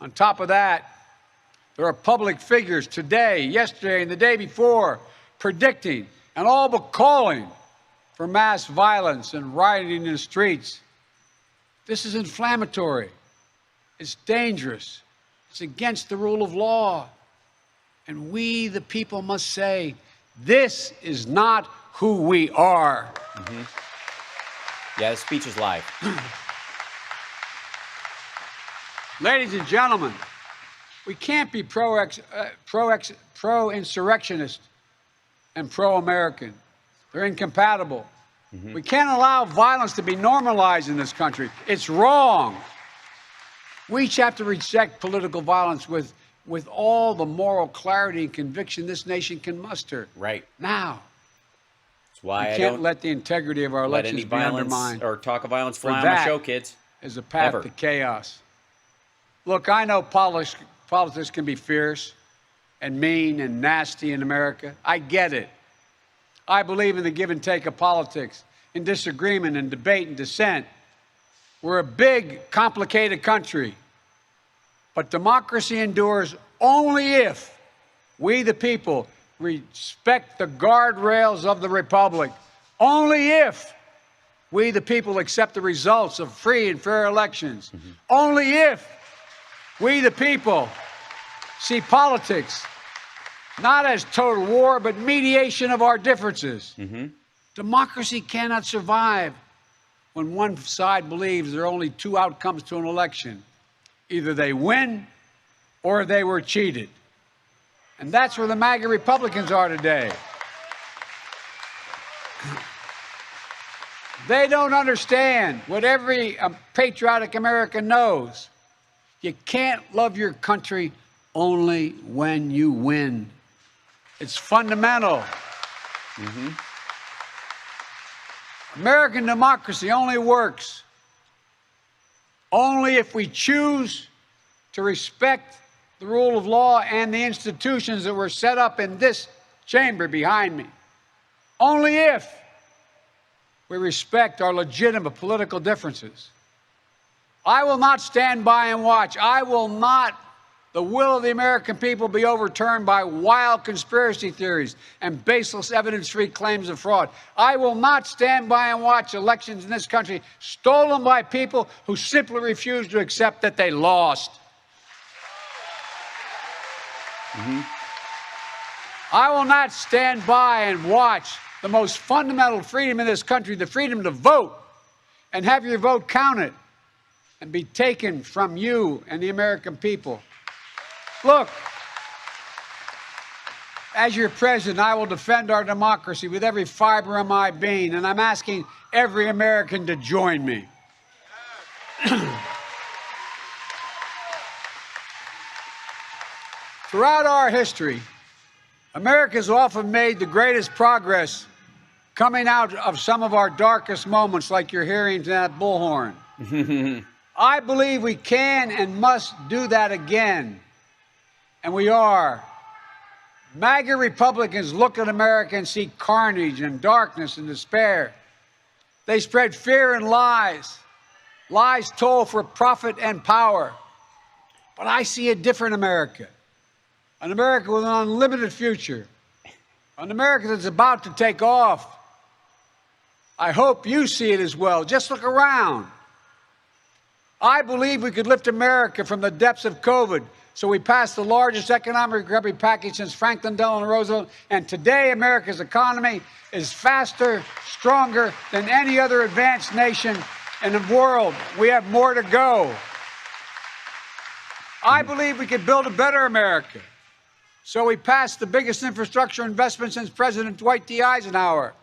Speaker 8: On top of that, there are public figures today, yesterday, and the day before predicting and all but calling for mass violence and rioting in the streets. This is inflammatory. It's dangerous. It's against the rule of law. And we, the people, must say, this is not who we are.
Speaker 1: Yeah, the speech is live.
Speaker 8: Ladies and gentlemen, we can't be pro-insurrectionist and pro-American. They're incompatible. We can't allow violence to be normalized in this country. It's wrong. We each have to reject political violence with all the moral clarity and conviction this nation can muster.
Speaker 1: Right.
Speaker 8: Now.
Speaker 1: That's why
Speaker 8: we can't let the integrity of our elections be undermined.
Speaker 1: Or talk of violence fly on my show, kids.
Speaker 8: Is a path to chaos. Look, I know politics can be fierce and mean and nasty in America. I get it. I believe in the give and take of politics, in disagreement and debate and dissent. We're a big, complicated country. But democracy endures only if we, the people, respect the guardrails of the republic. Only if we, the people, accept the results of free and fair elections. Only if we, the people, see politics not as total war, but mediation of our differences. Democracy cannot survive when one side believes there are only two outcomes to an election. Either they win or they were cheated. And that's where the MAGA Republicans are today. They don't understand what every patriotic American knows. You can't love your country only when you win. It's fundamental. Mm-hmm. American democracy only works only if we choose to respect the rule of law and the institutions that were set up in this chamber behind me. Only if we respect our legitimate political differences. I will not stand by and watch. I will not the will of the American people be overturned by wild conspiracy theories and baseless evidence-free claims of fraud. I will not stand by and watch elections in this country stolen by people who simply refuse to accept that they lost. Mm-hmm. I will not stand by and watch the most fundamental freedom in this country, the freedom to vote, and have your vote counted and be taken from you and the American people. Look, as your president, I will defend our democracy with every fiber of my being, and I'm asking every American to join me. Throughout our history, America has often made the greatest progress coming out of some of our darkest moments, like you're hearing to that bullhorn. I believe we can and must do that again. And we are. MAGA Republicans look at America and see carnage and darkness and despair. They spread fear and lies. Lies told for profit and power. But I see a different America. An America with an unlimited future. An America that's about to take off. I hope you see it as well. Just look around. I believe we could lift America from the depths of COVID. So we passed the largest economic recovery package since Franklin Delano Roosevelt. And today, America's economy is faster, stronger than any other advanced nation in the world. We have more to go. I believe we could build a better America. So we passed the biggest infrastructure investment since President Dwight D. Eisenhower.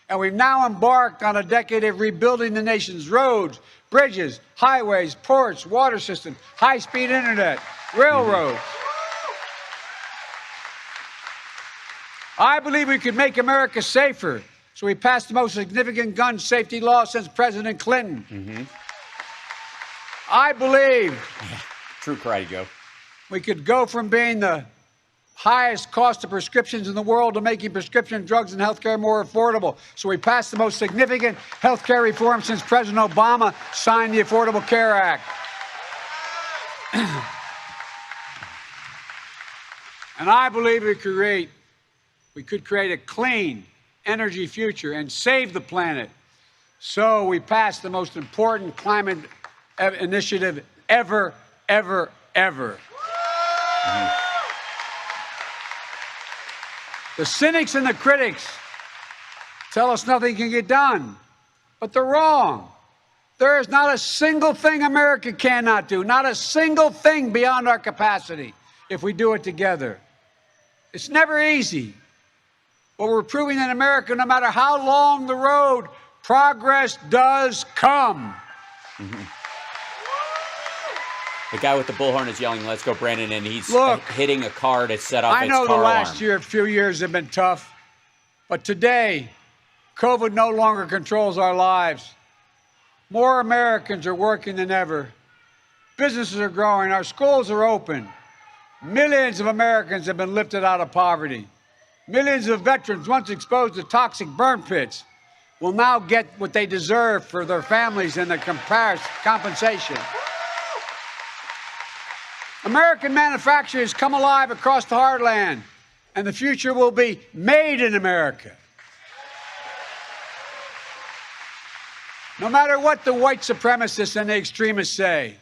Speaker 8: And we've now embarked on a decade of rebuilding the nation's roads, bridges, highways, ports, water systems, high-speed internet, railroads. I believe we could make America safer. So we passed the most significant gun safety law since President Clinton. I believe
Speaker 1: True karate, Joe.
Speaker 8: We could go from being the highest cost of prescriptions in the world to making prescription drugs and healthcare more affordable. So we passed the most significant healthcare reform since President Obama signed the Affordable Care Act. And I believe we could create a clean energy future and save the planet. So we passed the most important climate initiative ever. The cynics and the critics tell us nothing can get done, but they're wrong. There is not a single thing America cannot do, not a single thing beyond our capacity if we do it together. It's never easy, but we're proving in America, no matter how long the road, progress does come.
Speaker 1: The guy with the bullhorn is yelling, "Let's go, Brandon," and he's hitting a car to set off its car alarm.
Speaker 8: I know the last few years have been tough, but today, COVID no longer controls our lives. More Americans are working than ever. Businesses are growing. Our schools are open. Millions of Americans have been lifted out of poverty. Millions of veterans once exposed to toxic burn pits will now get what they deserve for their families and their compensation. American manufacturing has come alive across the heartland, and the future will be made in America. No matter what the white supremacists and the extremists say,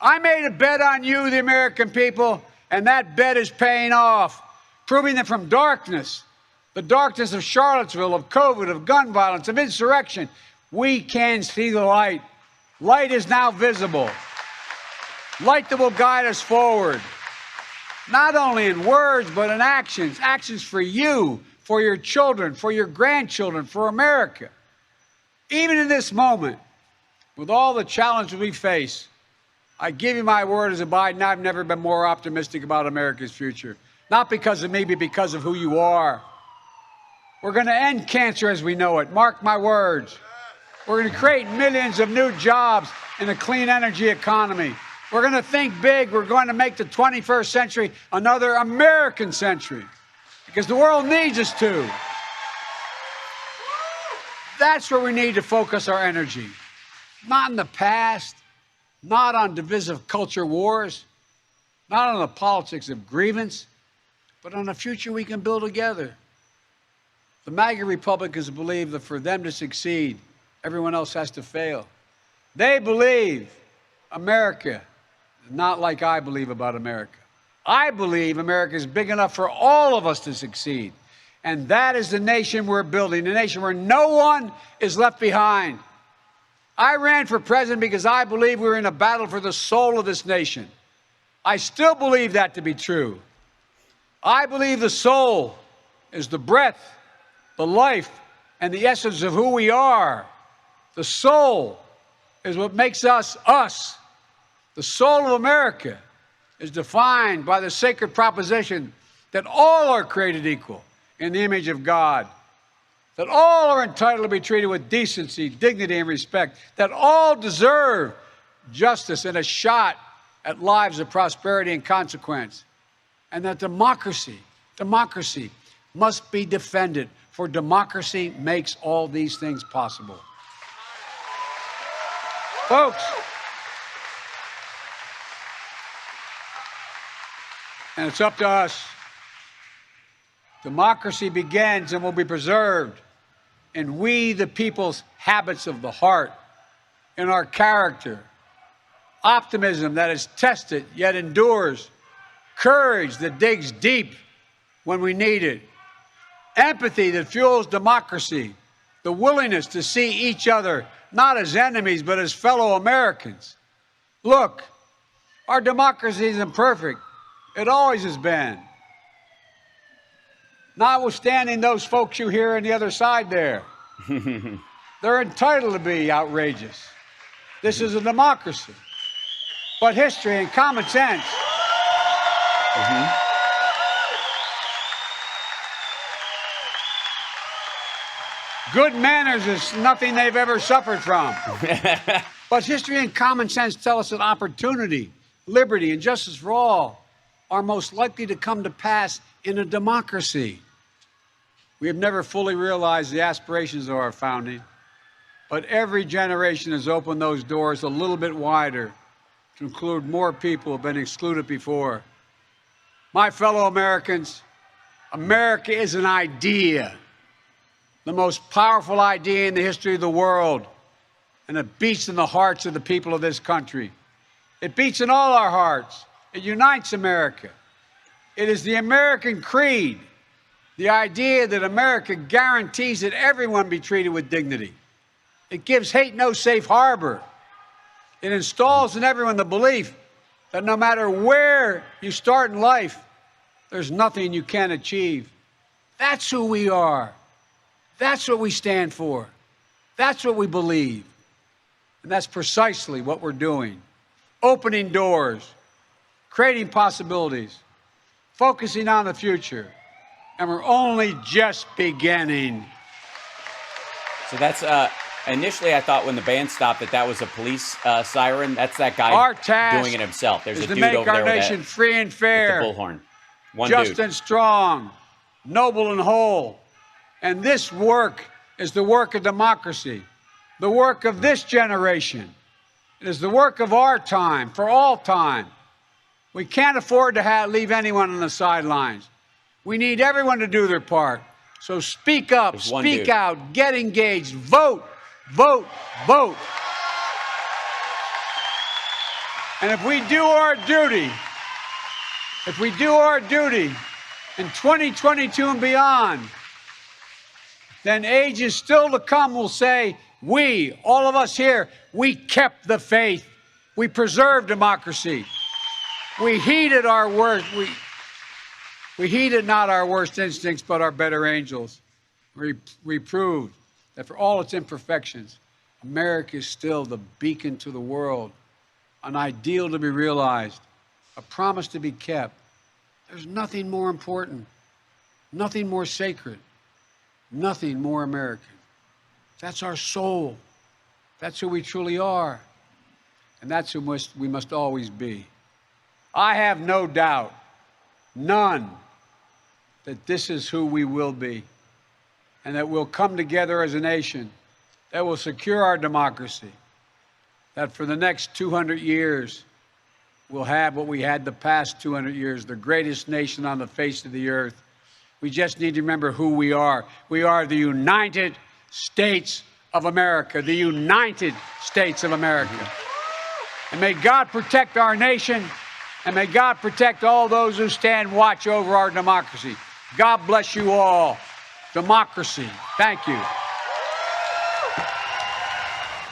Speaker 8: I made a bet on you, the American people, and that bet is paying off, proving that from darkness, the darkness of Charlottesville, of COVID, of gun violence, of insurrection, we can see the light. Light is now visible. Light that will guide us forward, not only in words, but in actions. Actions for you, for your children, for your grandchildren, for America. Even in this moment, with all the challenges we face, I give you my word as a Biden, I've never been more optimistic about America's future. Not because of me, but because of who you are. We're going to end cancer as we know it. Mark my words. We're going to create millions of new jobs in a clean energy economy. We're going to think big. We're going to make the 21st century another American century because the world needs us to. That's where we need to focus our energy. Not in the past, not on divisive culture wars, not on the politics of grievance, but on a future we can build together. The MAGA Republicans believe that for them to succeed, everyone else has to fail. They believe America is not like I believe about America. I believe America is big enough for all of us to succeed. And that is the nation we're building, a nation where no one is left behind. I ran for president because I believe we're in a battle for the soul of this nation. I still believe that to be true. I believe the soul is the breath, the life, and the essence of who we are. The soul is what makes us, us. The soul of America is defined by the sacred proposition that all are created equal in the image of God, that all are entitled to be treated with decency, dignity, and respect, that all deserve justice and a shot at lives of prosperity and consequence, and that democracy must be defended, for democracy makes all these things possible. Folks, and it's up to us. Democracy begins and will be preserved in we, the people's habits of the heart, in our character, optimism that is tested yet endures, courage that digs deep when we need it, empathy that fuels democracy, the willingness to see each other not as enemies but as fellow Americans. Look, our democracy isn't perfect. It always has been. Notwithstanding those folks you hear on the other side there. They're entitled to be outrageous. This is a democracy. But history and common sense. Good manners is nothing they've ever suffered from. But history and common sense tell us that opportunity, liberty, and justice for all are most likely to come to pass in a democracy. We have never fully realized the aspirations of our founding, but every generation has opened those doors a little bit wider to include more people who have been excluded before. My fellow Americans, America is an idea, the most powerful idea in the history of the world, and it beats in the hearts of the people of this country. It beats in all our hearts. It unites America. It is the American creed, the idea that America guarantees that everyone be treated with dignity. It gives hate no safe harbor. It installs in everyone the belief that no matter where you start in life, there's nothing you can't achieve. That's who we are. That's what we stand for. That's what we believe. And that's precisely what we're doing. Opening doors, creating possibilities, focusing on the future. And we're only just beginning.
Speaker 1: So that's, initially I thought when the band stopped that was a police siren. That's that guy doing it himself. There's a dude over there with
Speaker 8: our nation free and fair,
Speaker 1: with the bullhorn. One
Speaker 8: just
Speaker 1: dude.
Speaker 8: And strong, noble and whole. And this work is the work of democracy, the work of this generation. It is the work of our time, for all time. We can't afford to leave anyone on the sidelines. We need everyone to do their part. So speak up, speak out, get engaged, vote, vote, vote. And if we do our duty in 2022 and beyond, then ages still to come will say, we, all of us here, we kept the faith. We preserved democracy. We heeded our worst. We heeded not our worst instincts, but our better angels. We proved that for all its imperfections, America is still the beacon to the world, an ideal to be realized, a promise to be kept. There's nothing more important, nothing more sacred, nothing more American. That's our soul. That's who we truly are. And that's who we must always be. I have no doubt, none, that this is who we will be, and that we'll come together as a nation that will secure our democracy, that for the next 200 years, we'll have what we had the past 200 years, the greatest nation on the face of the earth. We just need to remember who we are. We are the United States of America, the United States of America. And may God protect our nation, and may God protect all those who stand watch over our democracy. God bless you all. Democracy. Thank you.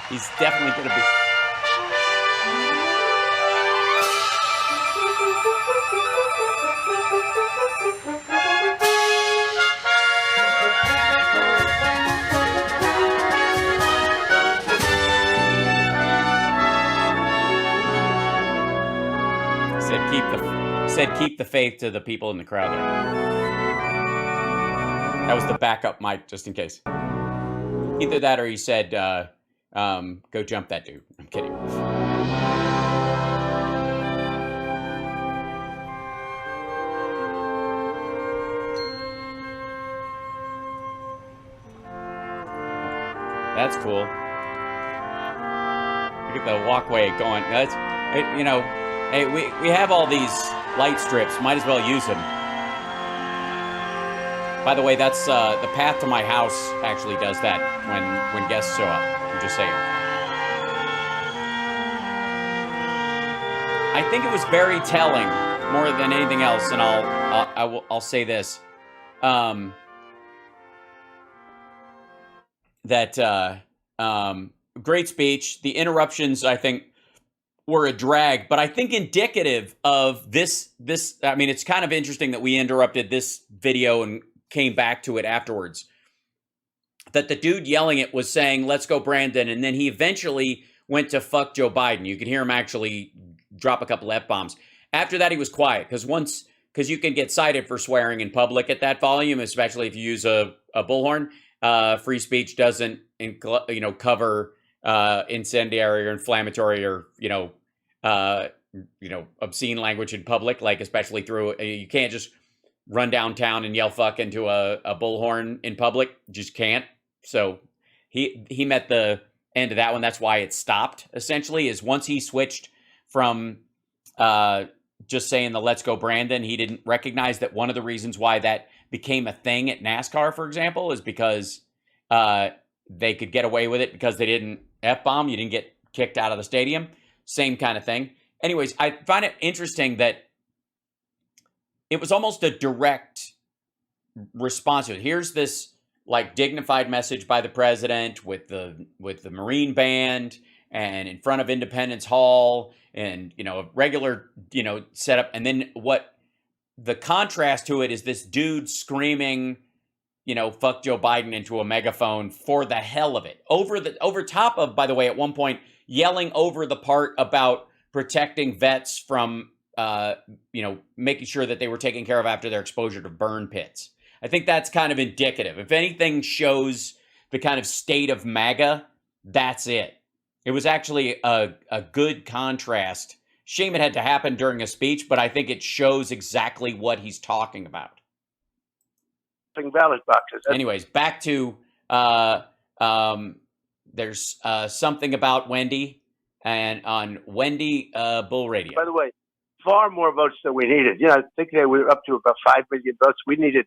Speaker 1: He's definitely going to be. Said keep the faith to the people in the crowd there. That was the backup mic, just in case. Either that or he said, go jump that dude. I'm kidding. That's cool. Look at the walkway going. That's, you know, hey, we have all these light strips. Might as well use them. By the way, that's the path to my house actually does that when guests show up. I'm just saying. I think it was very telling more than anything else, and I'll say this. Great speech. The interruptions, I think, were a drag, but I think indicative of this. I mean, it's kind of interesting that we interrupted this video and came back to it afterwards. That the dude yelling it was saying, let's go Brandon, and then he eventually went to fuck Joe Biden. You could hear him actually drop a couple F-bombs. After that, he was quiet, because you can get cited for swearing in public at that volume, especially if you use a bullhorn. Free speech doesn't cover incendiary or inflammatory or obscene language in public, like especially through you can't just run downtown and yell fuck into a bullhorn in public. Just can't. So he met the end of that one. That's why it stopped, essentially, is once he switched from just saying the let's go Brandon, he didn't recognize that one of the reasons why that became a thing at NASCAR, for example, is because they could get away with it because they didn't F-bomb. You didn't get kicked out of the stadium. Same kind of thing. Anyways, I find it interesting that it was almost a direct response to it. Here's this like dignified message by the president with the Marine band and in front of Independence Hall and, a regular, setup. And then what the contrast to it is this dude screaming, fuck Joe Biden into a megaphone for the hell of it. Over top of, by the way, at one point, yelling over the part about protecting vets from, making sure that they were taken care of after their exposure to burn pits. I think that's kind of indicative. If anything shows the kind of state of MAGA, that's it. It was actually a good contrast. Shame it had to happen during a speech, but I think it shows exactly what he's talking about.
Speaker 6: Ballot boxes.
Speaker 1: Anyways, back to there's something about Wendy and on Wendy Bull Radio.
Speaker 6: By the way, far more votes than we needed. I think they were up to about 5 million votes. We needed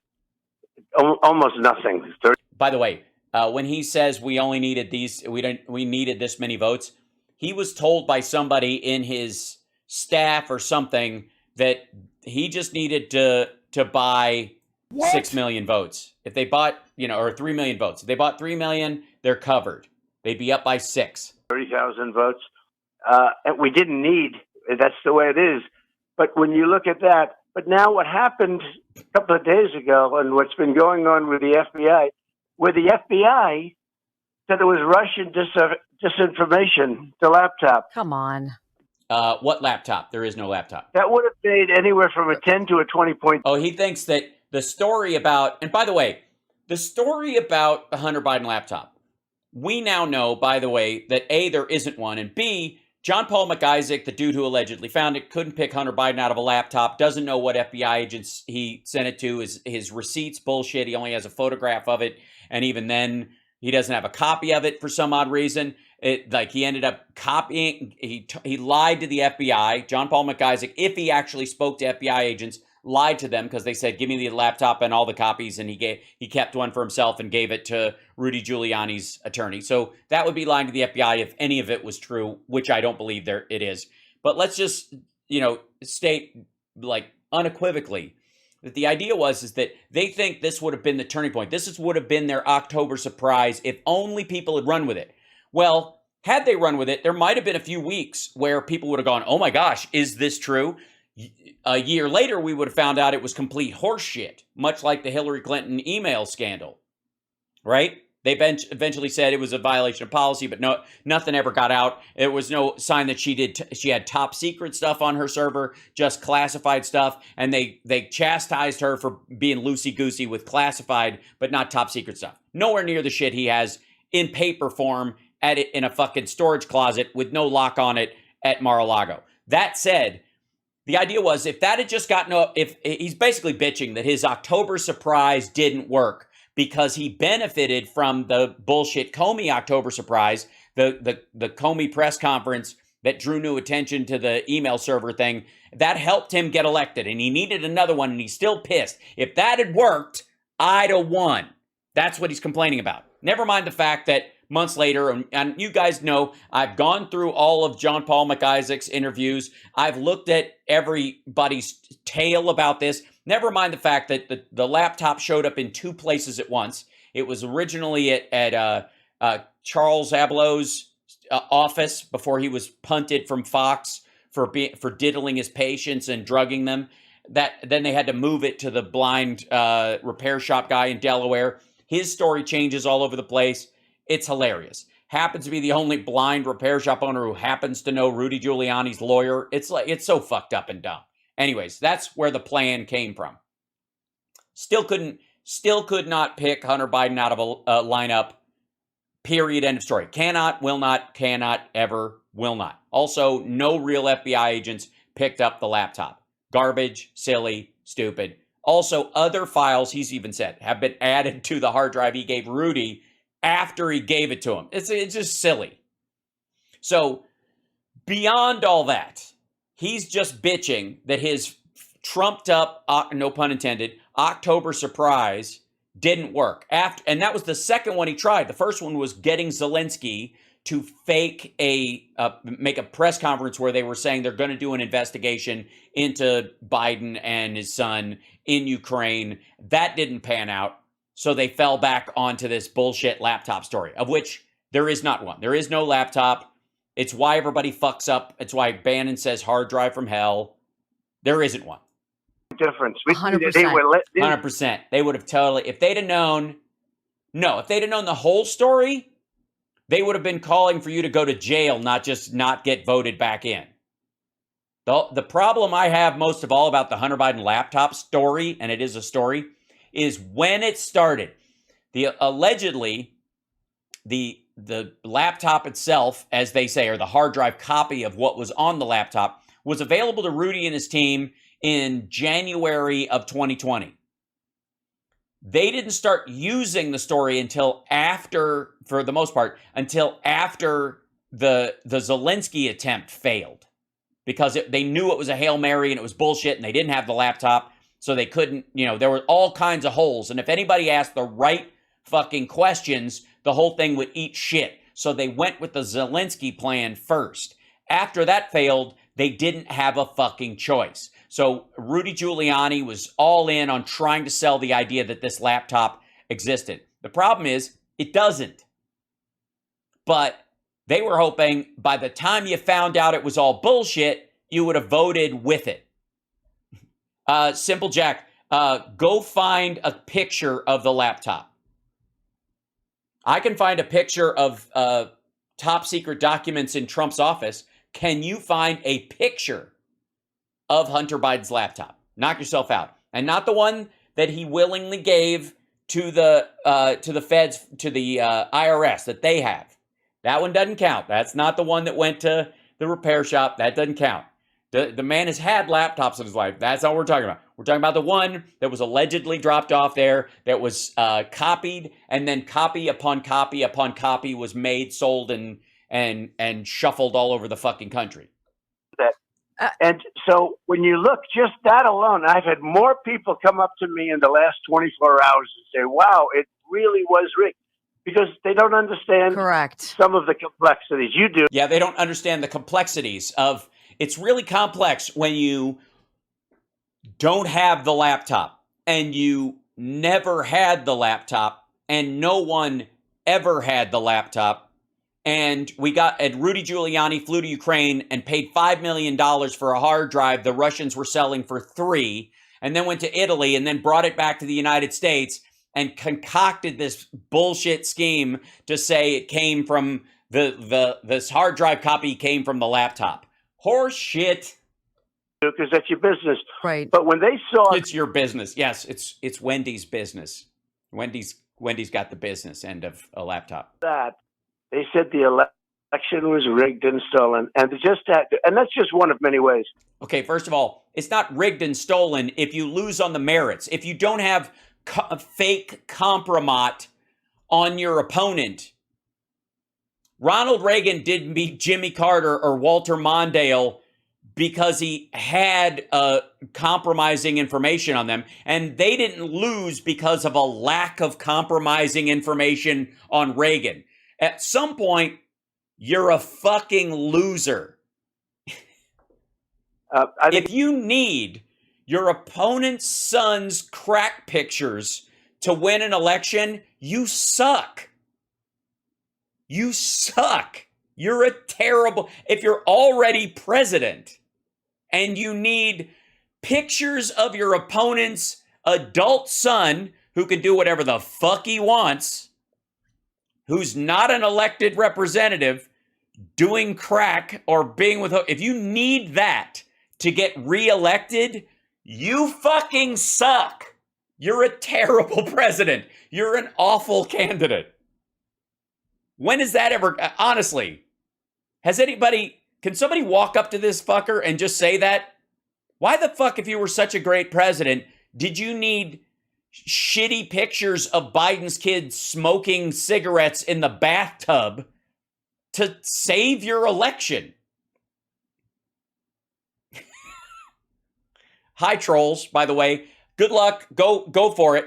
Speaker 6: almost nothing.
Speaker 1: By the way, when he says we only needed we needed this many votes, he was told by somebody in his staff or something that he just needed to buy 6 million votes. If they bought, or 3 million votes. If they bought 3 million, they're covered. They'd be up by 6.
Speaker 6: 30,000 votes. And we didn't need, that's the way it is. But when you look at that, but now what happened a couple of days ago and what's been going on with the FBI, where the FBI said it was Russian disinformation, the laptop.
Speaker 5: Come on.
Speaker 1: What laptop? There is no laptop.
Speaker 6: That would have made anywhere from a 10 to a 20 point.
Speaker 1: Oh, he thinks that the story about, and by the way, the story about the Hunter Biden laptop, we now know, by the way, that A, there isn't one, and B, John Paul McIsaac, the dude who allegedly found it, couldn't pick Hunter Biden out of a laptop, doesn't know what FBI agents he sent it to, his receipts bullshit, he only has a photograph of it, and even then, he doesn't have a copy of it for some odd reason. He ended up copying, he lied to the FBI, John Paul McIsaac, if he actually spoke to FBI agents, lied to them because they said, give me the laptop and all the copies, and he kept one for himself and gave it to Rudy Giuliani's attorney. So that would be lying to the FBI if any of it was true, which I don't believe it is. But let's just, state unequivocally that the idea is that they think this would have been the turning point. This would have been their October surprise if only people had run with it. Well, had they run with it, there might have been a few weeks where people would have gone, oh my gosh, is this true? A year later, we would have found out it was complete horseshit, much like the Hillary Clinton email scandal, right? They eventually said it was a violation of policy, but nothing ever got out. There was no sign that she had top secret stuff on her server, just classified stuff, and they chastised her for being loosey-goosey with classified, but not top secret stuff. Nowhere near the shit he has in paper form in a fucking storage closet with no lock on it at Mar-a-Lago. That said, the idea was if that had just gotten up, if he's basically bitching that his October surprise didn't work because he benefited from the bullshit Comey October surprise, the Comey press conference that drew new attention to the email server thing, that helped him get elected, and he needed another one, and he's still pissed. If that had worked, I'd have won. That's what he's complaining about. Never mind the fact that months later, and you guys know, I've gone through all of John Paul McIsaac's interviews. I've looked at everybody's tale about this. Never mind the fact that the laptop showed up in 2 places at once. It was originally at Charles Ablow's office before he was punted from Fox for diddling his patients and drugging them. Then they had to move it to the blind repair shop guy in Delaware. His story changes all over the place. It's hilarious. Happens to be the only blind repair shop owner who happens to know Rudy Giuliani's lawyer. It's so fucked up and dumb. Anyways, that's where the plan came from. Still could not pick Hunter Biden out of a lineup. Period. End of story. Cannot, will not, cannot, ever, will not. Also, no real FBI agents picked up the laptop. Garbage, silly, stupid. Also, other files, he's even said, have been added to the hard drive he gave Rudy after he gave it to him. It's just silly. So, beyond all that, he's just bitching that his trumped up, no pun intended, October surprise didn't work. And that was the second one he tried. The first one was getting Zelensky to make a press conference where they were saying they're going to do an investigation into Biden and his son in Ukraine. That didn't pan out. So they fell back onto this bullshit laptop story, of which there is not one. There is no laptop. It's why everybody fucks up. It's why Bannon says hard drive from hell. There isn't one.
Speaker 6: Difference.
Speaker 5: 100%.
Speaker 1: 100%. They would have totally, if they'd have known the whole story, they would have been calling for you to go to jail, not just not get voted back in. The problem I have most of all about the Hunter Biden laptop story, and it is a story, is when it started. Allegedly, the laptop itself, as they say, or the hard drive copy of what was on the laptop, was available to Rudy and his team in January of 2020. They didn't start using the story until after, for the most part, until after the Zelensky attempt failed. Because they knew it was a Hail Mary and it was bullshit and they didn't have the laptop. So they couldn't, there were all kinds of holes. And if anybody asked the right fucking questions, the whole thing would eat shit. So they went with the Zelensky plan first. After that failed, They didn't have a fucking choice. So Rudy Giuliani was all in on trying to sell the idea that this laptop existed. The problem is, it doesn't. But they were hoping by the time you found out it was all bullshit, you would have voted with it. Simple Jack, go find a picture of the laptop. I can find a picture of top secret documents in Trump's office. Can you find a picture of Hunter Biden's laptop? Knock yourself out. And not the one that he willingly gave to the feds, to the IRS that they have. That one doesn't count. That's not the one that went to the repair shop. That doesn't count. The man has had laptops in his life. That's all we're talking about. We're talking about the one that was allegedly dropped off there, that was copied, and then copy upon copy upon copy was made, sold, and shuffled all over the fucking country.
Speaker 6: And so when you look, just that alone, I've had more people come up to me in the last 24 hours and say, wow, it really was rigged. Because they don't understand some of the complexities. You do.
Speaker 1: Yeah, they don't understand the complexities of, it's really complex when you don't have the laptop and you never had the laptop and no one ever had the laptop. And Rudy Giuliani flew to Ukraine and paid $5 million for a hard drive the Russians were selling for $3 million, and then went to Italy and then brought it back to the United States and concocted this bullshit scheme to say it came from this hard drive copy came from the laptop. Horse shit.
Speaker 6: Because that's your business.
Speaker 5: Right.
Speaker 6: But when they saw
Speaker 1: it's your business. Yes, it's Wendy's business. Wendy's got the business end of a laptop.
Speaker 6: That they said the election was rigged and stolen, and that's just one of many ways.
Speaker 1: Okay, first of all, it's not rigged and stolen if you lose on the merits. If you don't have fake compromat on your opponent. Ronald Reagan didn't beat Jimmy Carter or Walter Mondale because he had compromising information on them, and they didn't lose because of a lack of compromising information on Reagan. At some point, you're a fucking loser. If you need your opponent's son's crack pictures to win an election, you suck. You suck. You're a terrible... If you're already president and you need pictures of your opponent's adult son who can do whatever the fuck he wants, who's not an elected representative, doing crack or being with... If you need that to get reelected, you fucking suck. You're a terrible president. You're an awful candidate. When is that ever... Honestly, can somebody walk up to this fucker and just say that? Why the fuck, if you were such a great president, did you need shitty pictures of Biden's kids smoking cigarettes in the bathtub to save your election? Hi, trolls, by the way. Good luck. Go for it.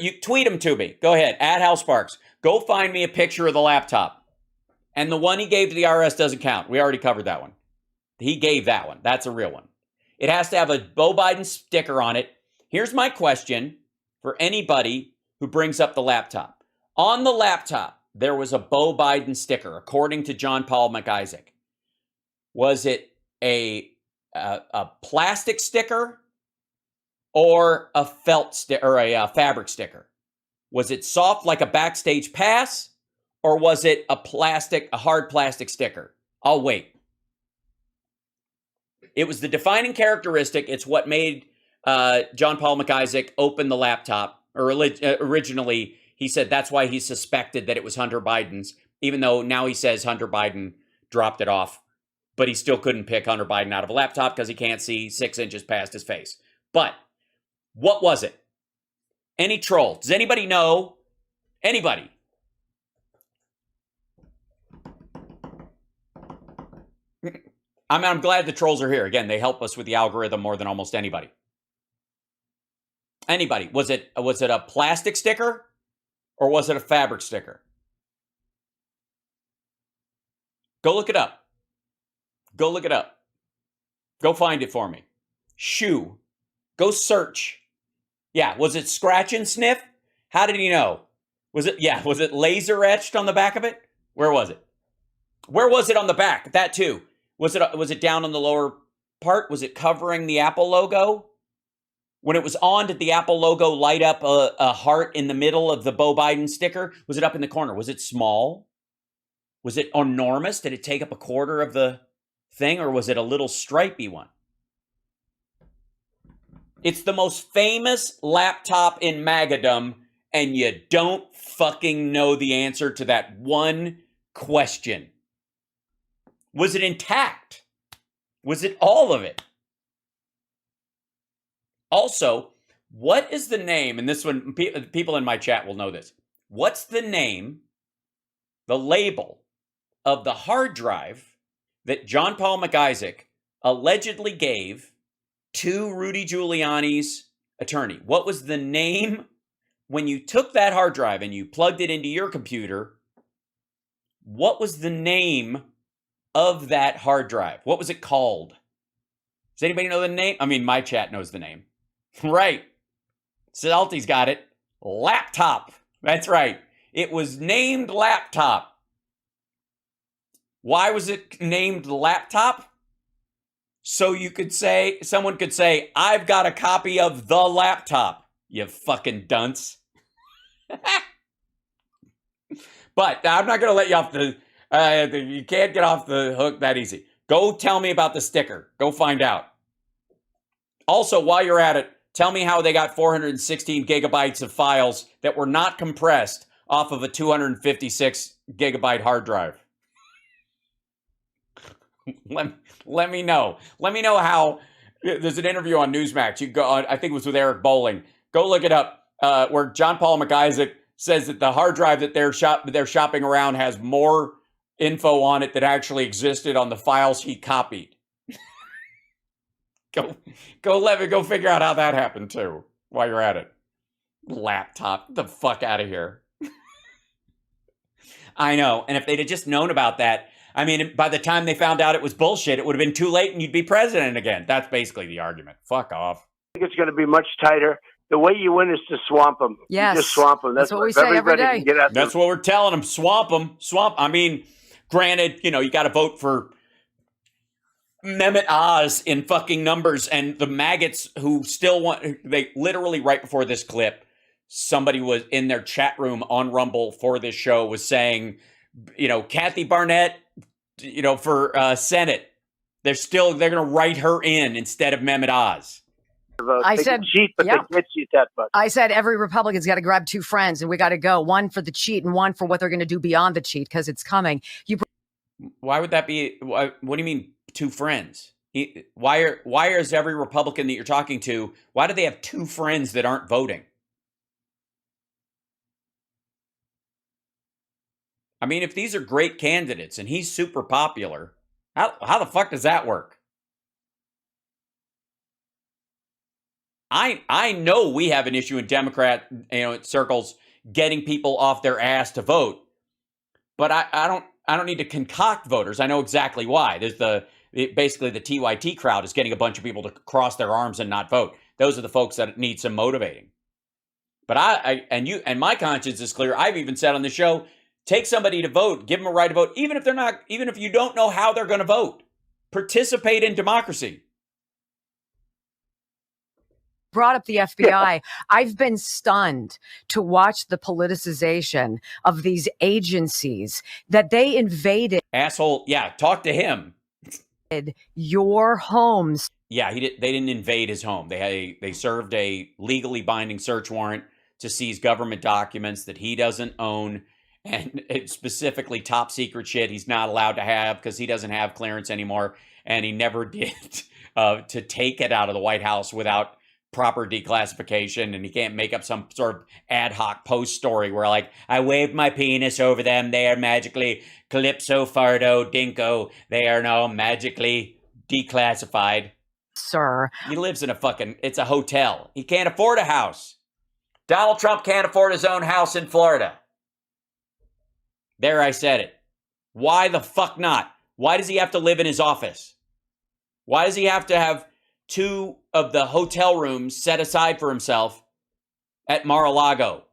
Speaker 1: You tweet them to me. Go ahead. @HalSparks. Go find me a picture of the laptop. And the one he gave to the IRS doesn't count. We already covered that one. He gave that one. That's a real one. It has to have a Beau Biden sticker on it. Here's my question for anybody who brings up the laptop. On the laptop, there was a Beau Biden sticker, according to John Paul McIsaac. Was it a plastic sticker or a felt sticker or a fabric sticker? Was it soft like a backstage pass, or was it a hard plastic sticker? I'll wait. It was the defining characteristic. It's what made John Paul McIsaac open the laptop. Or originally, he said that's why he suspected that it was Hunter Biden's, even though now he says Hunter Biden dropped it off. But he still couldn't pick Hunter Biden out of a laptop because he can't see 6 inches past his face. But what was it? Any troll? Does anybody know? Anybody? I'm glad the trolls are here. Again, they help us with the algorithm more than almost anybody. Anybody? Was it a plastic sticker or was it a fabric sticker? Go look it up. Go look it up. Go find it for me. Shoe. Go search. Yeah, was it scratch and sniff? How did he know? Was it laser etched on the back of it? Where was it? Where was it on the back? That too. Was it down on the lower part? Was it covering the Apple logo? When it was on, did the Apple logo light up a heart in the middle of the Beau Biden sticker? Was it up in the corner? Was it small? Was it enormous? Did it take up a quarter of the thing, or was it a little stripy one? It's the most famous laptop in Magadom, and you don't fucking know the answer to that one question. Was it intact? Was it all of it? Also, what is the name, and this one, people in my chat will know this. What's the name, the label of the hard drive that John Paul McIsaac allegedly gave to Rudy Giuliani's attorney? What was the name when you took that hard drive and you plugged it into your computer? What was the name of that hard drive? What was it called? Does anybody know the name? I mean, my chat knows the name. Right. Salty's got it. Laptop. That's right. It was named Laptop. Why was it named Laptop? So you could say, someone could say, I've got a copy of the laptop, you fucking dunce. But I'm not going to let you off the, you can't get off the hook that easy. Go tell me about the sticker. Go find out. Also, while you're at it, tell me how they got 416 gigabytes of files that were not compressed off of a 256 gigabyte hard drive. Let me know. Let me know how. There's an interview on Newsmax. You go on, I think it was with Eric Bolling. Go look it up, where John Paul McIsaac says that the hard drive that they're shopping around has more info on it that actually existed on the files he copied. Go figure out how that happened too, while you're at it. Laptop, get the fuck out of here. I know, and if they'd have just known about that, I mean, by the time they found out it was bullshit, it would have been too late and you'd be president again. That's basically the argument. Fuck off.
Speaker 6: I think it's going to be much tighter. The way you win is to swamp them.
Speaker 5: Yes.
Speaker 6: You just swamp them.
Speaker 5: That's what we say every day.
Speaker 1: That's what we're telling them. Swamp them. Swamp. I mean, granted, you got to vote for Mehmet Oz in fucking numbers, and the maggots who still want, they literally right before this clip, somebody was in their chat room on Rumble for this show was saying, Kathy Barnett, for Senate, they're going to write her in instead of Mehmet Oz.
Speaker 5: I said
Speaker 6: cheat, but they can't cheat that much.
Speaker 5: I said every Republican's got to grab two friends, and we got to go, one for the cheat and one for what they're going to do beyond the cheat, because it's coming.
Speaker 1: Why would that be? What do you mean two friends? Why is every Republican that you're talking to, why do they have two friends that aren't voting? I mean, if these are great candidates and he's super popular, how the fuck does that work? I know we have an issue in Democrat circles getting people off their ass to vote, but I don't need to concoct voters. I know exactly why. There's basically the TYT crowd is getting a bunch of people to cross their arms and not vote. Those are the folks that need some motivating. But and my conscience is clear. I've even said on the show, take somebody to vote, give them a right to vote, even if you don't know how they're going to vote. Participate in democracy.
Speaker 5: Brought up the FBI. Yeah. I've been stunned to watch the politicization of these agencies that they invaded.
Speaker 1: Asshole. Yeah, talk to him.
Speaker 5: Your homes.
Speaker 1: Yeah, they didn't invade his home. They served a legally binding search warrant to seize government documents that he doesn't own, and it's specifically top secret shit he's not allowed to have because he doesn't have clearance anymore, and he never did to take it out of the White House without proper declassification, and he can't make up some sort of ad hoc post story where I waved my penis over them, they are magically calypso fardo dinko, they are now magically declassified.
Speaker 5: Sir,
Speaker 1: he lives in it's a hotel. He can't afford a house. Donald Trump can't afford his own house in Florida. There, I said it. Why the fuck not? Why does he have to live in his office? Why does he have to have 2 of the hotel rooms set aside for himself at Mar-a-Lago?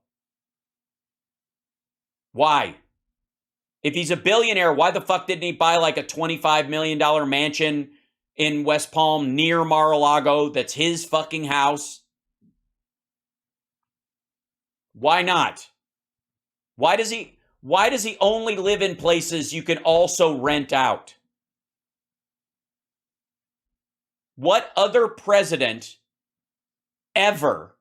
Speaker 1: Why? If he's a billionaire, why the fuck didn't he buy like a $25 million mansion in West Palm near Mar-a-Lago that's his fucking house? Why not? Why does he only live in places you can also rent out? What other president ever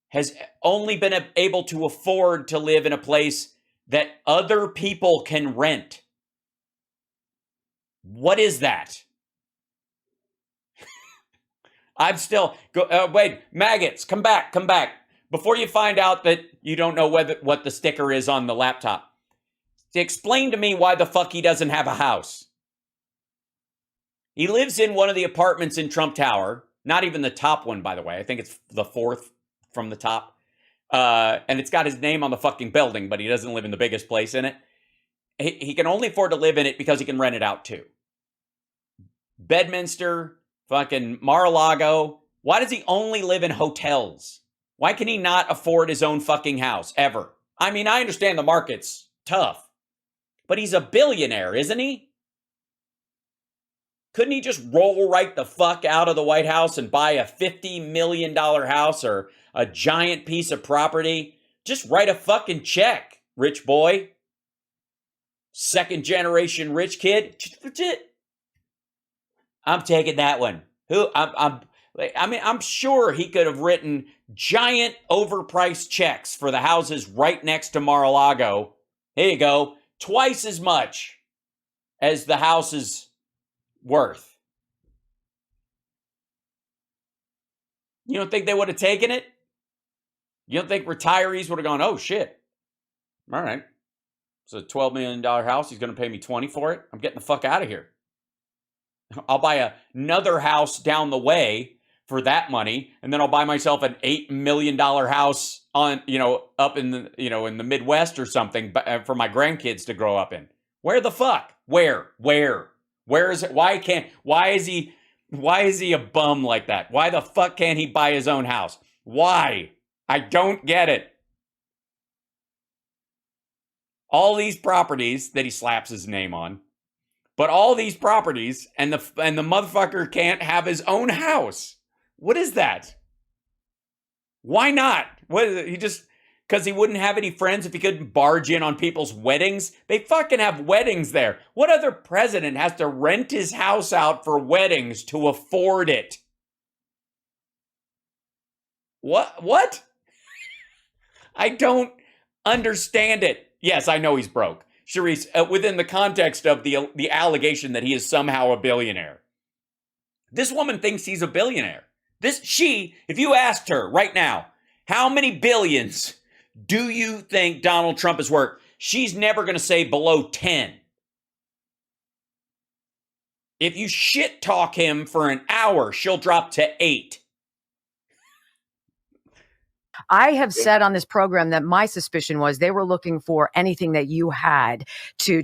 Speaker 1: has only been able to afford to live in a place that other people can rent? What is that? I'm still wait, maggots, come back. Before you find out that you don't know what the sticker is on the laptop, explain to me why the fuck he doesn't have a house. He lives in one of the apartments in Trump Tower, not even the top one, by the way. I think it's the 4th from the top. And it's got his name on the fucking building, but he doesn't live in the biggest place in it. He can only afford to live in it because he can rent it out too. Bedminster, fucking Mar-a-Lago. Why does he only live in hotels? Why can he not afford his own fucking house ever? I mean, I understand the market's tough, but he's a billionaire, isn't he? Couldn't he just roll right the fuck out of the White House and buy a $50 million house or a giant piece of property? Just write a fucking check, rich boy. Second generation rich kid. I'm taking that one. I'm sure he could have written giant overpriced checks for the houses right next to Mar-a-Lago. Here you go. Twice as much as the house is worth. You don't think they would have taken it? You don't think retirees would have gone, oh shit. All right. It's a $12 million house. He's going to pay me 20 for it. I'm getting the fuck out of here. I'll buy another house down the way for that money, and then I'll buy myself an $8 million house on, up in the, in the Midwest or something for my grandkids to grow up in. Where the fuck? Where is it? Why is he a bum like that? Why the fuck can't he buy his own house? Why? I don't get it. All these properties that he slaps his name on, but all these properties and the motherfucker can't have his own house. What is that? Why not? What is it? He just, because he wouldn't have any friends if he couldn't barge in on people's weddings? They fucking have weddings there. What other president has to rent his house out for weddings to afford it? What? I don't understand it. Yes, I know he's broke. Charisse, within the context of the allegation that he is somehow a billionaire. This woman thinks he's a billionaire. If you asked her right now, how many billions do you think Donald Trump is worth? She's never going to say below 10. If you shit talk him for an hour, she'll drop to 8.
Speaker 5: I have said on this program that my suspicion was they were looking for anything that you had to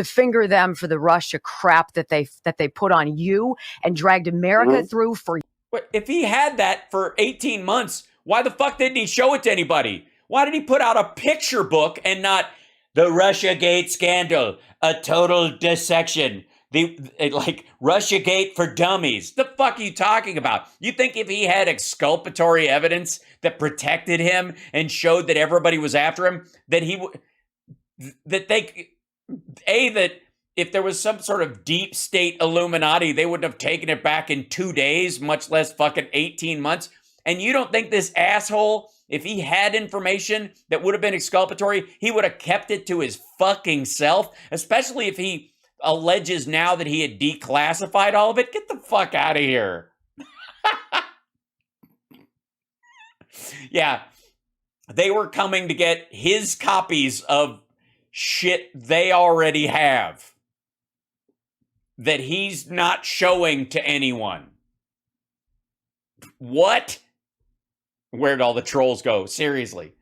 Speaker 5: finger them for the Russia crap that they put on you and dragged America through for.
Speaker 1: But if he had that for 18 months, why the fuck didn't he show it to anybody? Why did he put out a picture book and not the Russiagate scandal, a total dissection? Like Russiagate for dummies. The fuck are you talking about? You think if he had exculpatory evidence that protected him and showed that everybody was after him, that if there was some sort of deep state Illuminati, they wouldn't have taken it back in 2 days, much less fucking 18 months. And you don't think this asshole, if he had information that would have been exculpatory, he would have kept it to his fucking self, especially if he alleges now that he had declassified all of it? Get the fuck out of here. Yeah, they were coming to get his copies of shit they already have that he's not showing to anyone. What? Where'd all the trolls go? Seriously.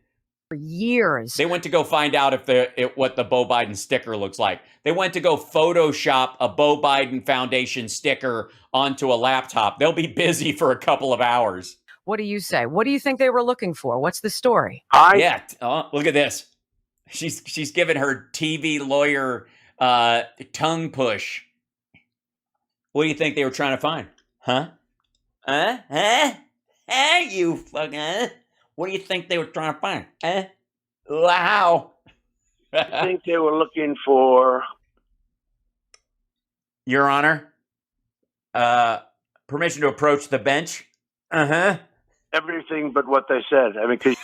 Speaker 5: For years.
Speaker 1: They went to go find out what the Beau Biden sticker looks like. They went to go Photoshop a Beau Biden Foundation sticker onto a laptop. They'll be busy for a couple of hours.
Speaker 5: What do you say? What do you think they were looking for? What's the story?
Speaker 1: Yeah, look at this. She's giving her TV lawyer tongue push. What do you think they were trying to find? Huh? You fucking. What do you think they were trying to find? Wow.
Speaker 6: I think they were looking for.
Speaker 1: Your Honor, permission to approach the bench.
Speaker 6: Everything but what they said. I mean, 'cause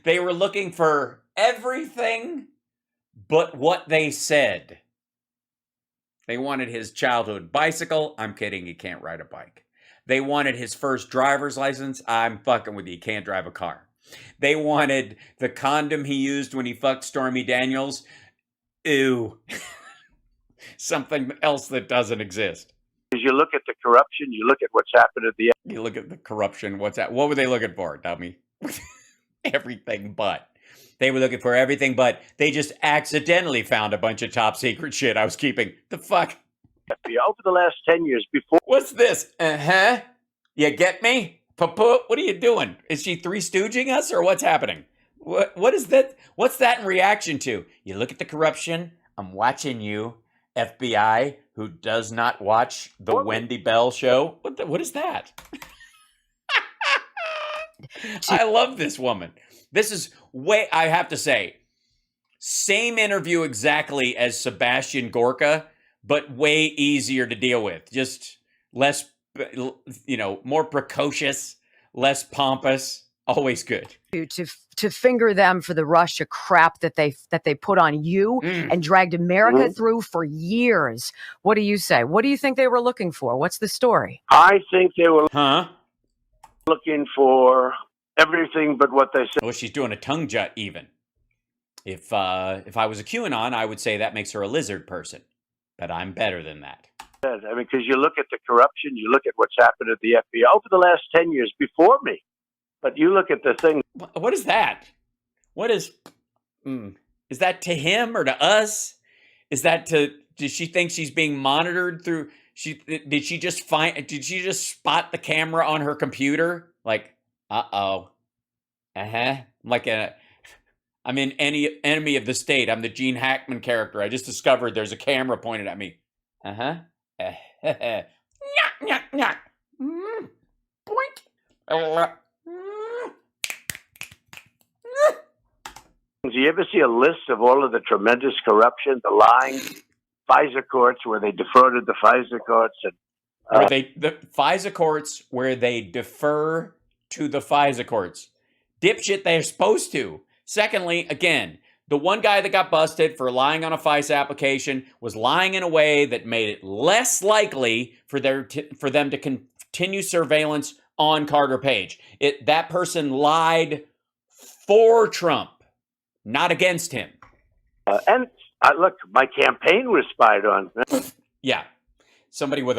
Speaker 1: they were looking for everything but what they said. They wanted his childhood bicycle. I'm kidding. He can't ride a bike. They wanted his first driver's license. I'm fucking with you. He can't drive a car. They wanted the condom he used when he fucked Stormy Daniels. Ew. Something else that doesn't exist.
Speaker 6: You look at the corruption, you look at what's happened at the.
Speaker 1: You look at the corruption. What's that? What were they looking for, dummy? Everything but. They were looking for everything but. They just accidentally found a bunch of top secret shit I was keeping. The fuck?
Speaker 6: Over the last 10 years before.
Speaker 1: What's this? You get me? Papa, what are you doing? Is she Three Stooging us or what's happening? What is that? What's that in reaction to? You look at the corruption. I'm watching you, FBI, who does not watch the Wendy Bell show. What is that? I love this woman. This is I have to say, same interview exactly as Sebastian Gorka, but way easier to deal with. Just less, more precocious, less pompous. Always good.
Speaker 5: To finger them for the Russia crap that they put on you and dragged America through for years. What do you say? What do you think they were looking for? What's the story?
Speaker 6: I think they were looking for everything but what they said.
Speaker 1: Well, she's doing a tongue jut even. If I was a QAnon, I would say that makes her a lizard person. But I'm better than that.
Speaker 6: I mean, because you look at the corruption, you look at what's happened at the FBI over the last 10 years before me. But you look at the thing.
Speaker 1: What is that? What is that to him or to us? Is that does she think she's being monitored through? Did she just spot the camera on her computer? Like, I'm in any Enemy of the State. I'm the Gene Hackman character. I just discovered there's a camera pointed at me. Boink.
Speaker 6: Do you ever see a list of all of the tremendous corruption, the lying FISA courts where they defrauded the FISA courts? And
Speaker 1: the FISA courts where they defer to the FISA courts. Dipshit, they're supposed to. Secondly, again, the one guy that got busted for lying on a FISA application was lying in a way that made it less likely for them to continue surveillance on Carter Page. That person lied for Trump, not against him.
Speaker 6: And look, my campaign was spied on.
Speaker 1: Yeah. Somebody with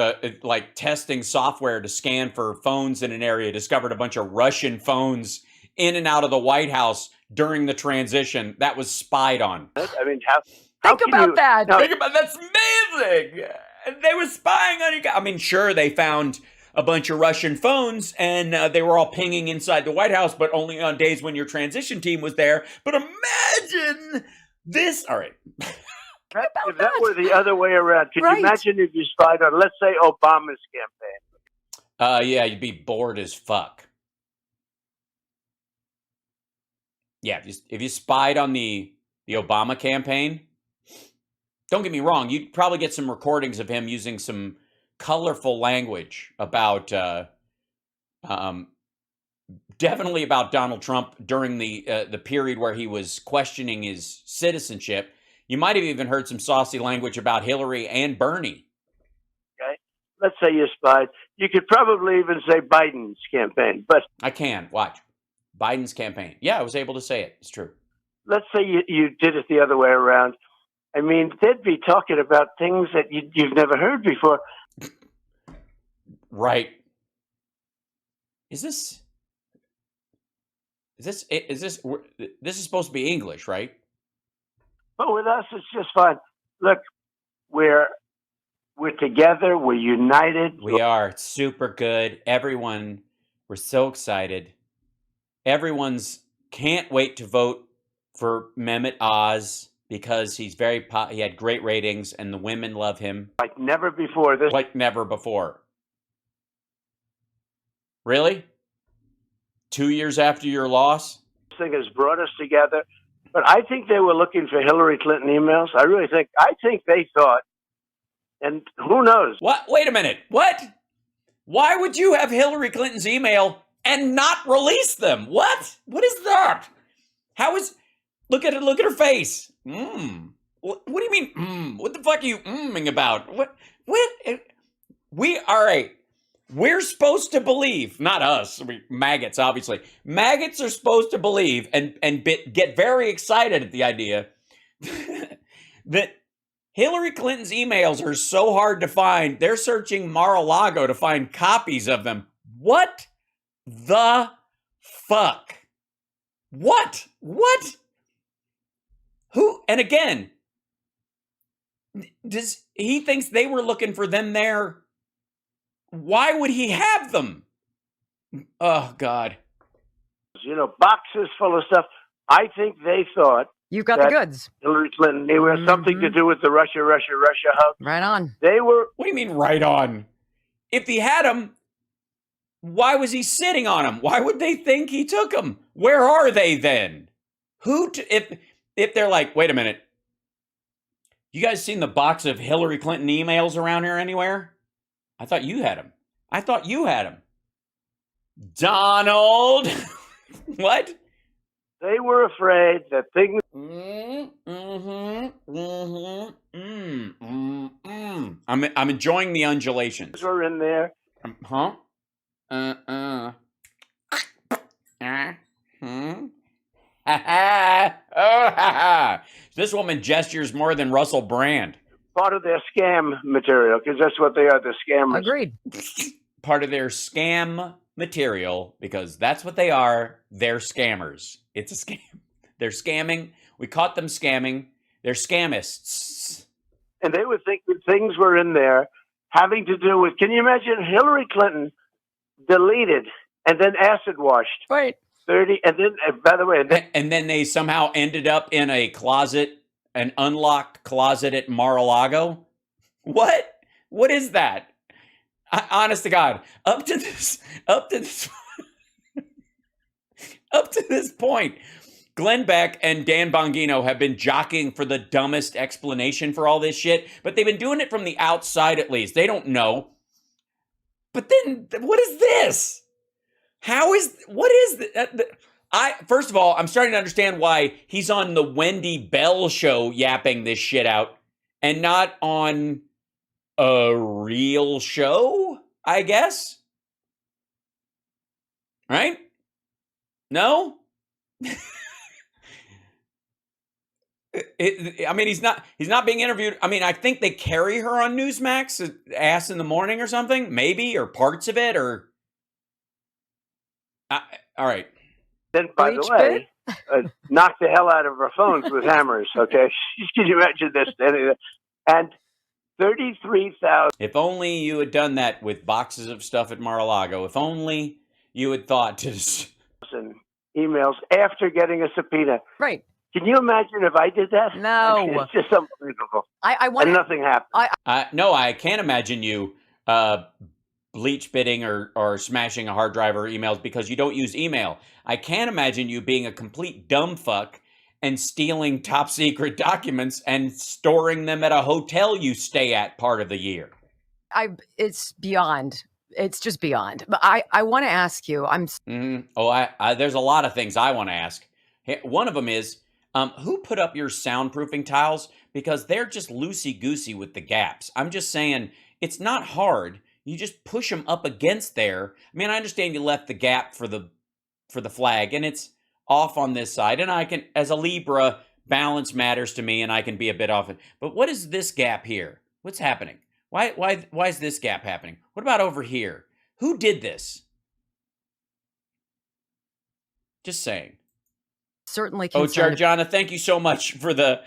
Speaker 1: testing software to scan for phones in an area discovered a bunch of Russian phones in and out of the White House during the transition. That was spied on.
Speaker 6: I mean,
Speaker 5: think about that.
Speaker 1: That's amazing. They were spying on you guys. I mean, sure, they found a bunch of Russian phones and they were all pinging inside the White House, but only on days when your transition team was there. But imagine this. All right.
Speaker 6: If that were the other way around, could you imagine if you spied on, let's say, Obama's campaign?
Speaker 1: Yeah, you'd be bored as fuck. Yeah, if you spied on the Obama campaign, don't get me wrong, you'd probably get some recordings of him using some colorful language about, definitely about Donald Trump during the period where he was questioning his citizenship. You might have even heard some saucy language about Hillary and Bernie.
Speaker 6: Okay, let's say you spied. You could probably even say Biden's campaign, but
Speaker 1: I can watch. Biden's campaign. Yeah, I was able to say it. It's true.
Speaker 6: Let's say you did it the other way around. I mean, they'd be talking about things that you've never heard before.
Speaker 1: Right. Is this... This is supposed to be English, right?
Speaker 6: But with us, it's just fun. Look, we're together. We're united.
Speaker 1: We are. It's super good. Everyone, we're so excited. Everyone's can't wait to vote for Mehmet Oz because he's he had great ratings and the women love him
Speaker 6: like never before.
Speaker 1: Like never before. Really? 2 years after your loss?
Speaker 6: This thing has brought us together. But I think they were looking for Hillary Clinton emails. I think they thought, and who knows?
Speaker 1: What? Wait a minute. What? Why would you have Hillary Clinton's email and not release them? What? What is that? How is... Look at her face. What do you mean, What the fuck are you ing about? What? All right. We're supposed to believe, not us, maggots, obviously. Maggots are supposed to believe and get very excited at the idea that Hillary Clinton's emails are so hard to find, they're searching Mar-a-Lago to find copies of them. What the fuck? What? Who? And again, he thinks they were looking for them there. Why would he have them? Oh, God.
Speaker 6: Boxes full of stuff. I think they thought
Speaker 5: you've got the goods.
Speaker 6: Hillary Clinton, they were something to do with the Russia hub.
Speaker 5: Right on.
Speaker 6: They were.
Speaker 1: What do you mean right on? If he had them, why was he sitting on them? Why would they think he took them? Where are they then? If they're like, wait a minute. You guys seen the box of Hillary Clinton emails around here anywhere? I thought you had them. Donald! What?
Speaker 6: They were afraid that things...
Speaker 1: I'm enjoying the undulations.
Speaker 6: Were in there.
Speaker 1: This woman gestures more than Russell Brand.
Speaker 6: Part of their scam material, because that's what they are, the scammers.
Speaker 5: Agreed.
Speaker 1: Part of their scam material, because that's what they are. They're scammers. It's a scam. They're scamming. We caught them scamming. They're scamists.
Speaker 6: And they would think that things were in there having to do with, can you imagine Hillary Clinton deleted and then acid washed?
Speaker 5: Right.
Speaker 6: 30, and then, by the way...
Speaker 1: And then they somehow ended up in a closet, an unlocked closet at Mar-a-Lago? What? What is that? Honest to God, up to this point, Glenn Beck and Dan Bongino have been jockeying for the dumbest explanation for all this shit, but they've been doing it from the outside at least. They don't know. But then, what is this? What is this? First of all, I'm starting to understand why he's on the Wendy Bell show yapping this shit out and not on a real show, I guess. Right? No? He's not being interviewed. I think they carry her on Newsmax, Ass in the Morning or something, maybe, or parts of it, or... all right.
Speaker 6: Then, by the way, knock the hell out of our phones with hammers, okay? Can you imagine this? And 33,000.
Speaker 1: If only you had done that with boxes of stuff at Mar-a-Lago. If only you had thought to...
Speaker 6: emails after getting a subpoena.
Speaker 5: Right.
Speaker 6: Can you imagine if I did that?
Speaker 5: No.
Speaker 6: It's just unbelievable. And nothing happened.
Speaker 1: No, I can't imagine you bleach bitting or smashing a hard drive or emails because you don't use email. I can't imagine you being a complete dumb fuck and stealing top secret documents and storing them at a hotel you stay at part of the year.
Speaker 5: It's beyond. It's just beyond. But I want to ask you.
Speaker 1: There's a lot of things I want to ask. One of them is, who put up your soundproofing tiles? Because they're just loosey-goosey with the gaps. I'm just saying, it's not hard. You just push them up against there. I understand you left the gap for the flag, and it's off on this side. And I can, as a Libra, balance matters to me, and I can be a bit off it. But what is this gap here? What's happening? Why is this gap happening? What about over here? Who did this? Just saying.
Speaker 5: Certainly can.
Speaker 1: Oh, Georgiana, thank you so much for the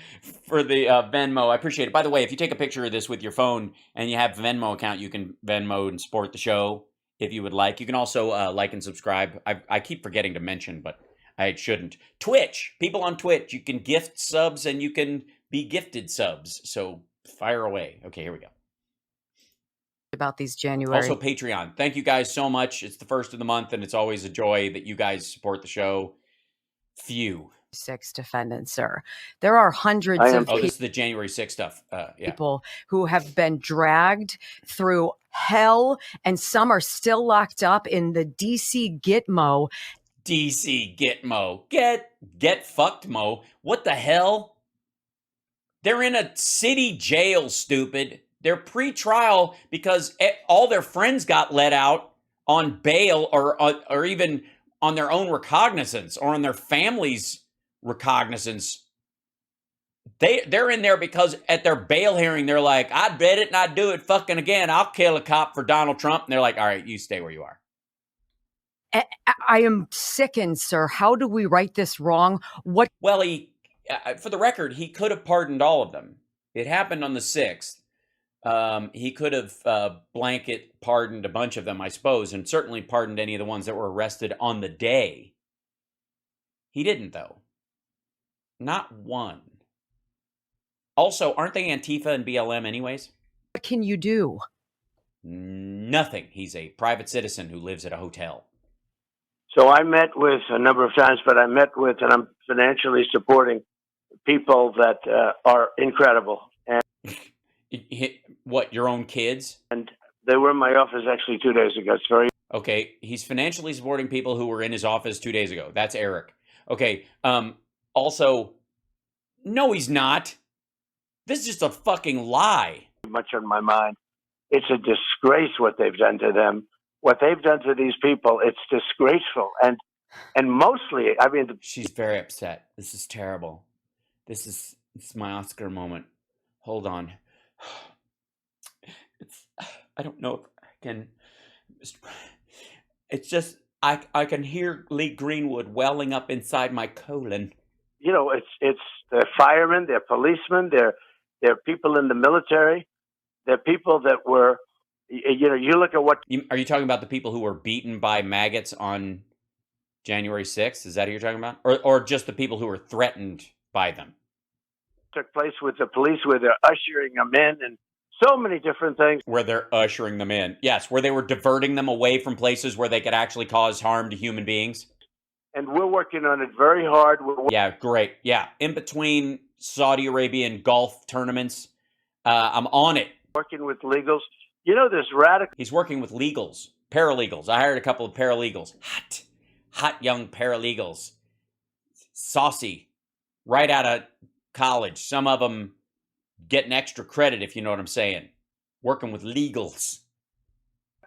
Speaker 1: Venmo. I appreciate it. By the way, if you take a picture of this with your phone and you have a Venmo account, you can Venmo and support the show if you would like. You can also like and subscribe. I keep forgetting to mention, but I shouldn't. Twitch. People on Twitch, you can gift subs and you can be gifted subs. So fire away. Okay, here we go.
Speaker 5: About these January.
Speaker 1: Also Patreon. Thank you guys so much. It's the first of the month and it's always a joy that you guys support the show. Few.
Speaker 5: 6 defendants, sir. There are hundreds of
Speaker 1: this is the January 6th stuff.
Speaker 5: people who have been dragged through hell, and some are still locked up in the DC Gitmo.
Speaker 1: DC Gitmo. Get fucked, Mo. What the hell? They're in a city jail, stupid. They're pre-trial because all their friends got let out on bail or even on their own recognizance or on their family's recognizance. They're in there because at their bail hearing, they're like, I'd bet it and I'd do it fucking again. I'll kill a cop for Donald Trump. And they're like, all right, you stay where you are.
Speaker 5: I am sickened, sir. How do we right this wrong? Well,
Speaker 1: for the record, he could have pardoned all of them. It happened on the 6th. He could have blanket pardoned a bunch of them, I suppose, and certainly pardoned any of the ones that were arrested on the day. He didn't, though. Not one. Also, aren't they Antifa and BLM anyways?
Speaker 5: What can you do?
Speaker 1: Nothing. He's a private citizen who lives at a hotel.
Speaker 6: So I met with a number of times, but I met with, and I'm financially supporting people that are incredible. And
Speaker 1: what, your own kids?
Speaker 6: And they were in my office actually 2 days ago. It's very...
Speaker 1: Okay, he's financially supporting people who were in his office 2 days ago. That's Eric. Okay, also, no, he's not. This is just a fucking lie.
Speaker 6: Much on my mind. It's a disgrace what they've done to them. What they've done to these people, it's disgraceful. And mostly, I mean...
Speaker 1: She's very upset. This is terrible. This is my Oscar moment. Hold on. I don't know if I can... It's just, I can hear Lee Greenwood welling up inside my colon.
Speaker 6: You know, it's they're firemen, they're policemen, they're people in the military, they're people that were, you know, you look at what...
Speaker 1: Are you talking about the people who were beaten by maggots on January 6th? Is that who you're talking about? Or just the people who were threatened by them?
Speaker 6: Took place with the police where they're ushering them in and so many different things.
Speaker 1: Where they're ushering them in. Yes, where they were diverting them away from places where they could actually cause harm to human beings.
Speaker 6: And we're working on it very hard.
Speaker 1: Yeah, great. Yeah, in between Saudi Arabian Gulf tournaments, I'm on it.
Speaker 6: Working with legals. You know, this radical...
Speaker 1: He's working with legals, paralegals. I hired a couple of paralegals. Hot young paralegals. Saucy. Right out of college. Some of them getting extra credit, if you know what I'm saying. Working with legals.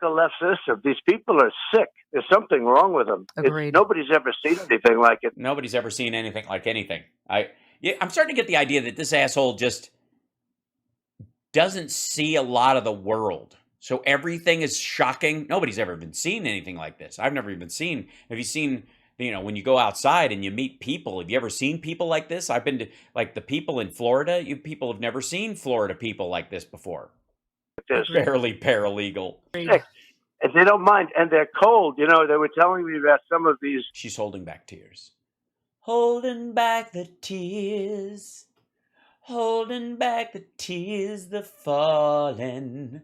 Speaker 6: The left system. These people are sick. There's something wrong with them. Nobody's ever seen anything like it.
Speaker 1: Nobody's ever seen anything like anything. I'm starting to get the idea that this asshole just doesn't see a lot of the world. So everything is shocking. Nobody's ever even seen anything like this. I've never even seen... Have you seen... You know, when you go outside and you meet people, have you ever seen people like this? I've been to, like, the people in Florida. People have never seen Florida people like this before. Barely paralegal.
Speaker 6: Sick. And they don't mind. And they're cold. You know, they were telling me about some of these...
Speaker 1: She's holding back tears. Holding back the tears. Holding back the tears, the falling.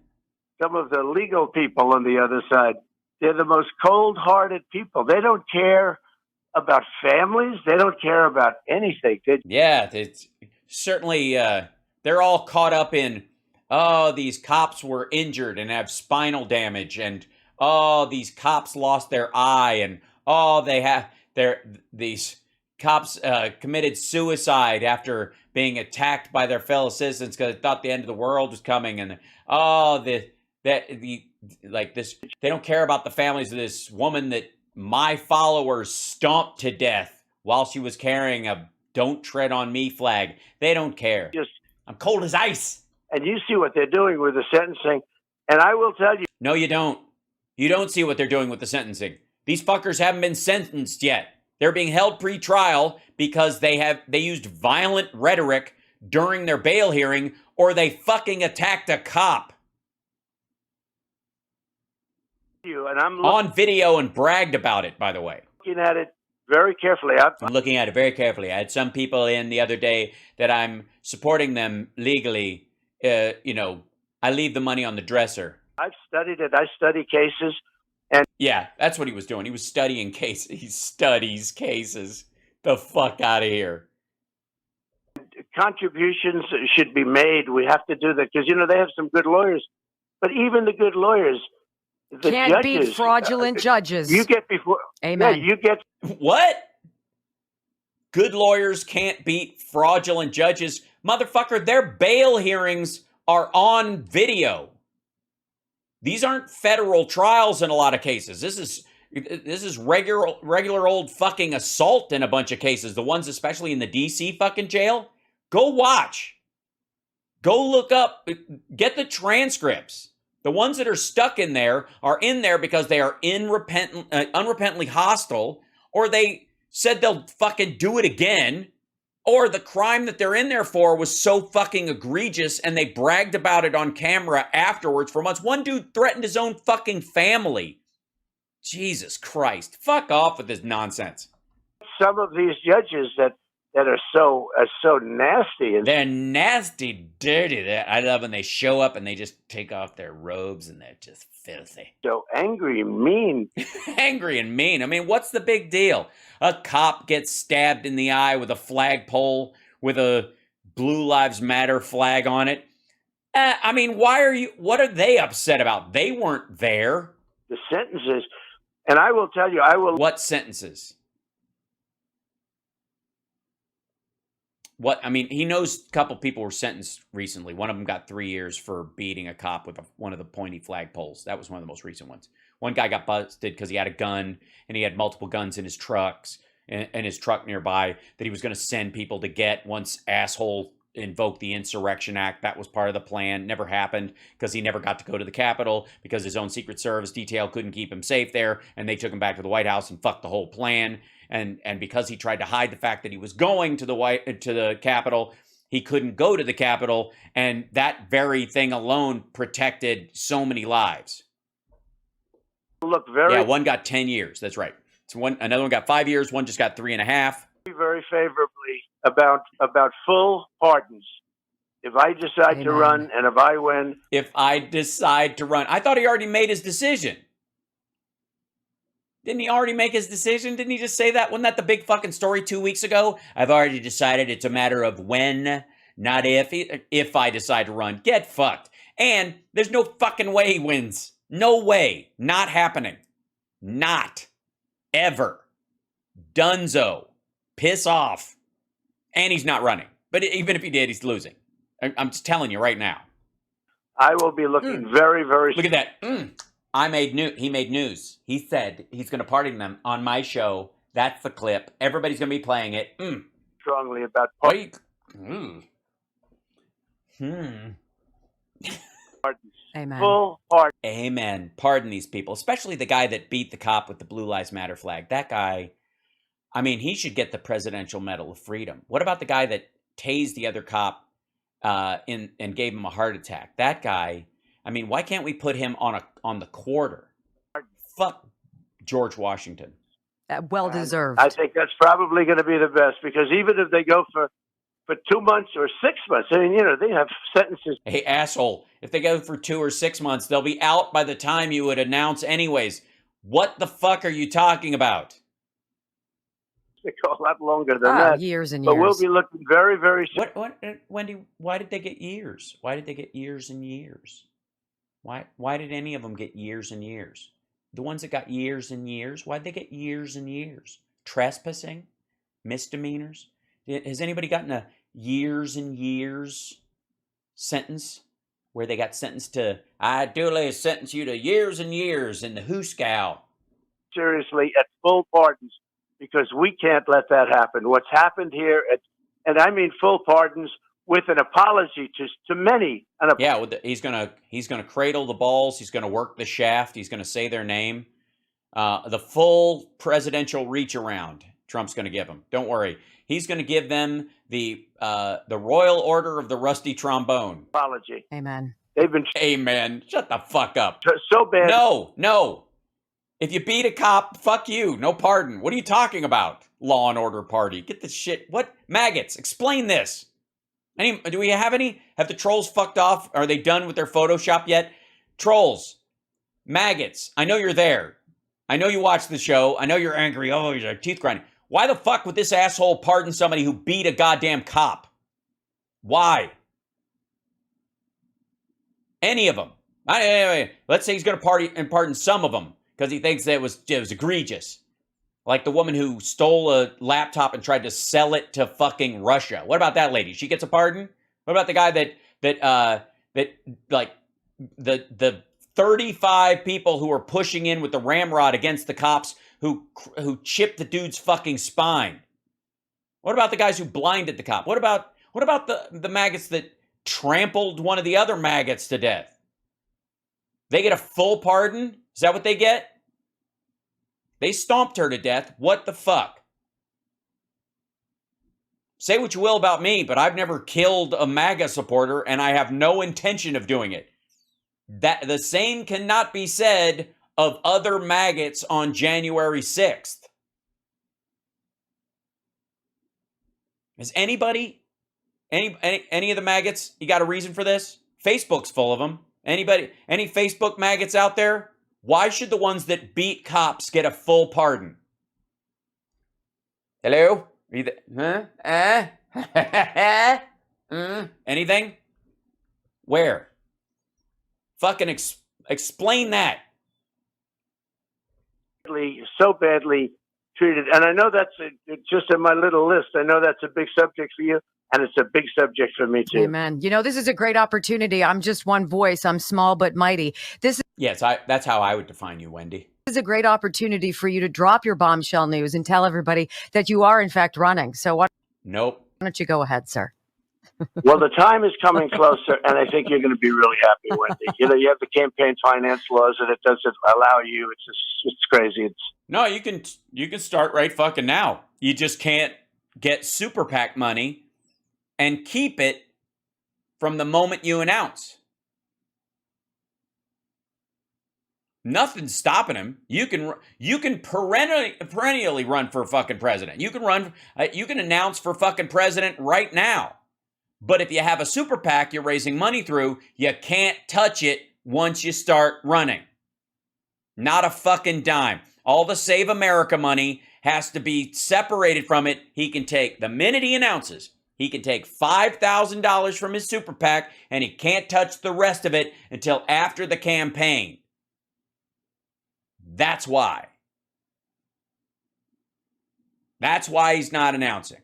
Speaker 6: Some of the legal people on the other side. They're the most cold-hearted people. They don't care about families. They don't care about anything.
Speaker 1: Yeah, it's certainly they're all caught up in, oh, these cops were injured and have spinal damage, and oh, these cops lost their eye, and oh, these cops committed suicide after being attacked by their fellow citizens because they thought the end of the world was coming, and oh, like this, they don't care about the families of this woman that my followers stomped to death while she was carrying a "Don't Tread on Me" flag. They don't care. I'm cold as ice.
Speaker 6: And you see what they're doing with the sentencing. And I will tell you.
Speaker 1: No, you don't. You don't see what they're doing with the sentencing. These fuckers haven't been sentenced yet. They're being held pre-trial because they used violent rhetoric during their bail hearing, or they fucking attacked a cop.
Speaker 6: And I'm
Speaker 1: on video and bragged about it, by the way.
Speaker 6: Looking at it very carefully.
Speaker 1: I'm looking at it very carefully. I had some people in the other day that I'm supporting them legally. You know, I leave the money on the dresser.
Speaker 6: I've studied it. I study cases. And
Speaker 1: yeah, that's what he was doing. He was studying cases. He studies cases. The fuck out of here.
Speaker 6: Contributions should be made. We have to do that because, you know, they have some good lawyers. But even the good lawyers, the
Speaker 5: can't
Speaker 6: judges,
Speaker 5: beat fraudulent judges.
Speaker 6: You get before.
Speaker 5: Amen.
Speaker 6: Yeah, you get.
Speaker 1: What? Good lawyers can't beat fraudulent judges. Motherfucker, their bail hearings are on video. These aren't federal trials in a lot of cases. This is regular old fucking assault in a bunch of cases. The ones especially in the DC fucking jail. Go watch. Go look up. Get the transcripts. The ones that are stuck in there are in there because they are unrepentantly hostile, or they said they'll fucking do it again, or the crime that they're in there for was so fucking egregious and they bragged about it on camera afterwards for months. One dude threatened his own fucking family. Jesus Christ. Fuck off with this nonsense.
Speaker 6: Some of these judges that are so nasty. And
Speaker 1: they're nasty, dirty. I love when they show up and they just take off their robes and they're just filthy.
Speaker 6: So angry and mean.
Speaker 1: Angry and mean. I mean, what's the big deal? A cop gets stabbed in the eye with a flagpole with a Blue Lives Matter flag on it. I mean, what are they upset about? They weren't there.
Speaker 6: The sentences, and I will tell you,
Speaker 1: What sentences? What, I mean, he knows a couple people were sentenced recently. One of them got 3 years for beating a cop with one of the pointy flagpoles. That was one of the most recent ones. One guy got busted because he had a gun, and he had multiple guns in his trucks, and his truck nearby that he was going to send people to get once asshole invoked the Insurrection Act. That was part of the plan. Never happened because he never got to go to the Capitol because his own Secret Service detail couldn't keep him safe there, and they took him back to the White House and fucked the whole plan. And because he tried to hide the fact that he was going to the Capitol, he couldn't go to the Capitol, and that very thing alone protected so many lives.
Speaker 6: Yeah,
Speaker 1: one got 10 years. That's right. Another one got 5 years. One just got 3.5.
Speaker 6: Very favorably about full pardons. If I decide to run and if I win.
Speaker 1: If I decide to run. I thought he already made his decision. Didn't he already make his decision? Didn't he just say that? Wasn't that the big fucking story 2 weeks ago? I've already decided it's a matter of when, not if I decide to run. Get fucked. And there's no fucking way he wins. No way. Not happening. Not. Ever. Dunzo. Piss off. And he's not running. But even if he did, he's losing. I'm just telling you right now.
Speaker 6: I will be looking very, very...
Speaker 1: Look at that. He made news. He said he's going to pardon them on my show. That's the clip. Everybody's going to be playing it.
Speaker 6: Strongly about
Speaker 1: pardons.
Speaker 5: Amen.
Speaker 6: Full pardon.
Speaker 1: Amen. Pardon these people, especially the guy that beat the cop with the Blue Lives Matter flag. That guy, I mean, he should get the Presidential Medal of Freedom. What about the guy that tased the other cop and gave him a heart attack? That guy... I mean, why can't we put him on the quarter? Fuck George Washington.
Speaker 5: Well deserved.
Speaker 6: I think that's probably going to be the best because even if they go for 2 months or 6 months, I mean, you know, they have sentences.
Speaker 1: Hey, asshole, if they go for 2 or 6 months, they'll be out by the time you would announce anyways. What the fuck are you talking about?
Speaker 6: They go a lot longer than that.
Speaker 5: Years and
Speaker 6: but
Speaker 5: years.
Speaker 6: But we'll be looking very, very soon.
Speaker 1: What, Wendy, why did they get years? Why did they get years and years? Why did any of them get years and years? The ones that got years and years, why'd they get years and years? Trespassing? Misdemeanors? Has anybody gotten a years and years sentence where they got sentenced to, I duly sentence you to years and years in the Hooskow?
Speaker 6: Seriously, at full pardons, because we can't let that happen. What's happened here, and I mean full pardons, with an apology to many.
Speaker 1: Yeah, he's gonna cradle the balls. He's gonna work the shaft. He's gonna say their name. The full presidential reach around. Trump's going to give them. Don't worry. He's going to give them the Royal Order of the Rusty Trombone.
Speaker 6: Apology.
Speaker 5: Amen.
Speaker 6: They've been...
Speaker 1: Amen. Shut the fuck up.
Speaker 6: So bad.
Speaker 1: No. If you beat a cop, fuck you. No pardon. What are you talking about? Law and Order Party. Get this shit. What? Maggots, explain this. Do we have any? Have the trolls fucked off? Are they done with their Photoshop yet? Trolls, maggots, I know you're there. I know you watch the show. I know you're angry. Oh, you're teeth grinding. Why the fuck would this asshole pardon somebody who beat a goddamn cop? Why? Any of them. Anyway, let's say he's going to pardon some of them because he thinks that it was egregious. Like the woman who stole a laptop and tried to sell it to fucking Russia. What about that lady? She gets a pardon? What about the guy that like the 35 people who were pushing in with the ramrod against the cops who chipped the dude's fucking spine? What about the guys who blinded the cop? What about the maggots that trampled one of the other maggots to death? They get a full pardon? Is that what they get? They stomped her to death. What the fuck? Say what you will about me, but I've never killed a MAGA supporter, and I have no intention of doing it. That the same cannot be said of other maggots on January 6th. Is anybody, any of the maggots, you got a reason for this? Facebook's full of them. Any Facebook maggots out there? Why should the ones that beat cops get a full pardon? Hello? Anything? Where? Fucking explain that.
Speaker 6: So badly treated. And I know that's just in my little list. I know that's a big subject for you. And it's a big subject for me, too.
Speaker 5: Amen. You know, this is a great opportunity. I'm just one voice. I'm small but mighty.
Speaker 1: Yes, that's how I would define you, Wendy.
Speaker 5: This is a great opportunity for you to drop your bombshell news and tell everybody that you are, in fact, running. So
Speaker 1: Nope.
Speaker 5: Why don't you go ahead, sir?
Speaker 6: Well, the time is coming closer, and I think you're going to be really happy, Wendy. You have the campaign finance laws, and it doesn't allow you. It's crazy.
Speaker 1: No, you can start right fucking now. You just can't get super PAC money and keep it from the moment you announce. Nothing's stopping him. You can perennially run for fucking president. You can announce for fucking president right now. But if you have a super PAC you're raising money through, you can't touch it once you start running. Not a fucking dime. All the Save America money has to be separated from it. He can take, the minute he announces, he can take $5,000 from his super PAC and he can't touch the rest of it until after the campaign. That's why. That's why he's not announcing.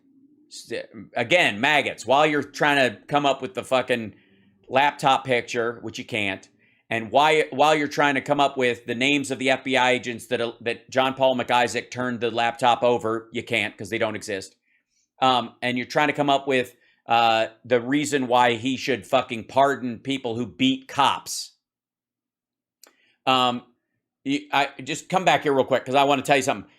Speaker 1: Again, maggots, while you're trying to come up with the fucking laptop picture, which you can't, and while you're trying to come up with the names of the FBI agents that John Paul McIsaac turned the laptop over, you can't because they don't exist. And you're trying to come up with the reason why he should fucking pardon people who beat cops. I just come back here real quick because I want to tell you something.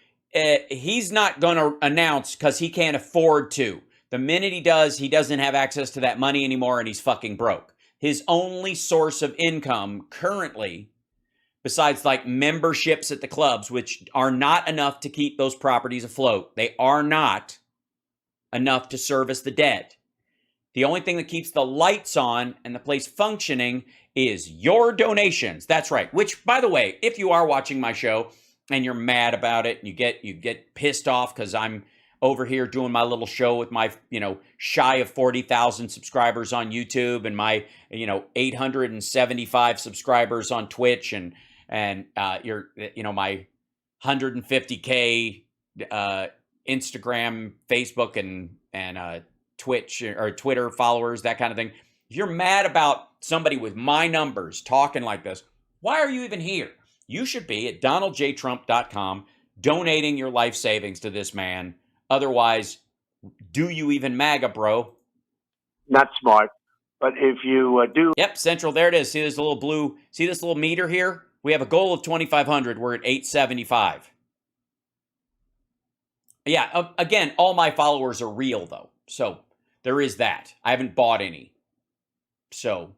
Speaker 1: He's not going to announce because he can't afford to. The minute he does, he doesn't have access to that money anymore and he's fucking broke. His only source of income currently, besides like memberships at the clubs, which are not enough to keep those properties afloat. They are not enough to service the debt. The only thing that keeps the lights on and the place functioning is your donations. That's right. Which, by the way, if you are watching my show and you're mad about it and you get pissed off because I'm over here doing my little show with my, shy of 40,000 subscribers on YouTube and my, 875 subscribers on Twitch and my 150K Instagram, Facebook, and Twitch or Twitter followers, that kind of thing. If you're mad about somebody with my numbers talking like this, why are you even here? You should be at donaldjtrump.com donating your life savings to this man. Otherwise, do you even MAGA, bro?
Speaker 6: Not smart. But if you do...
Speaker 1: Yep, Central, there it is. See this little meter here? We have a goal of 2,500. We're at 875. Yeah, again, all my followers are real, though. So there is that. I haven't bought any. So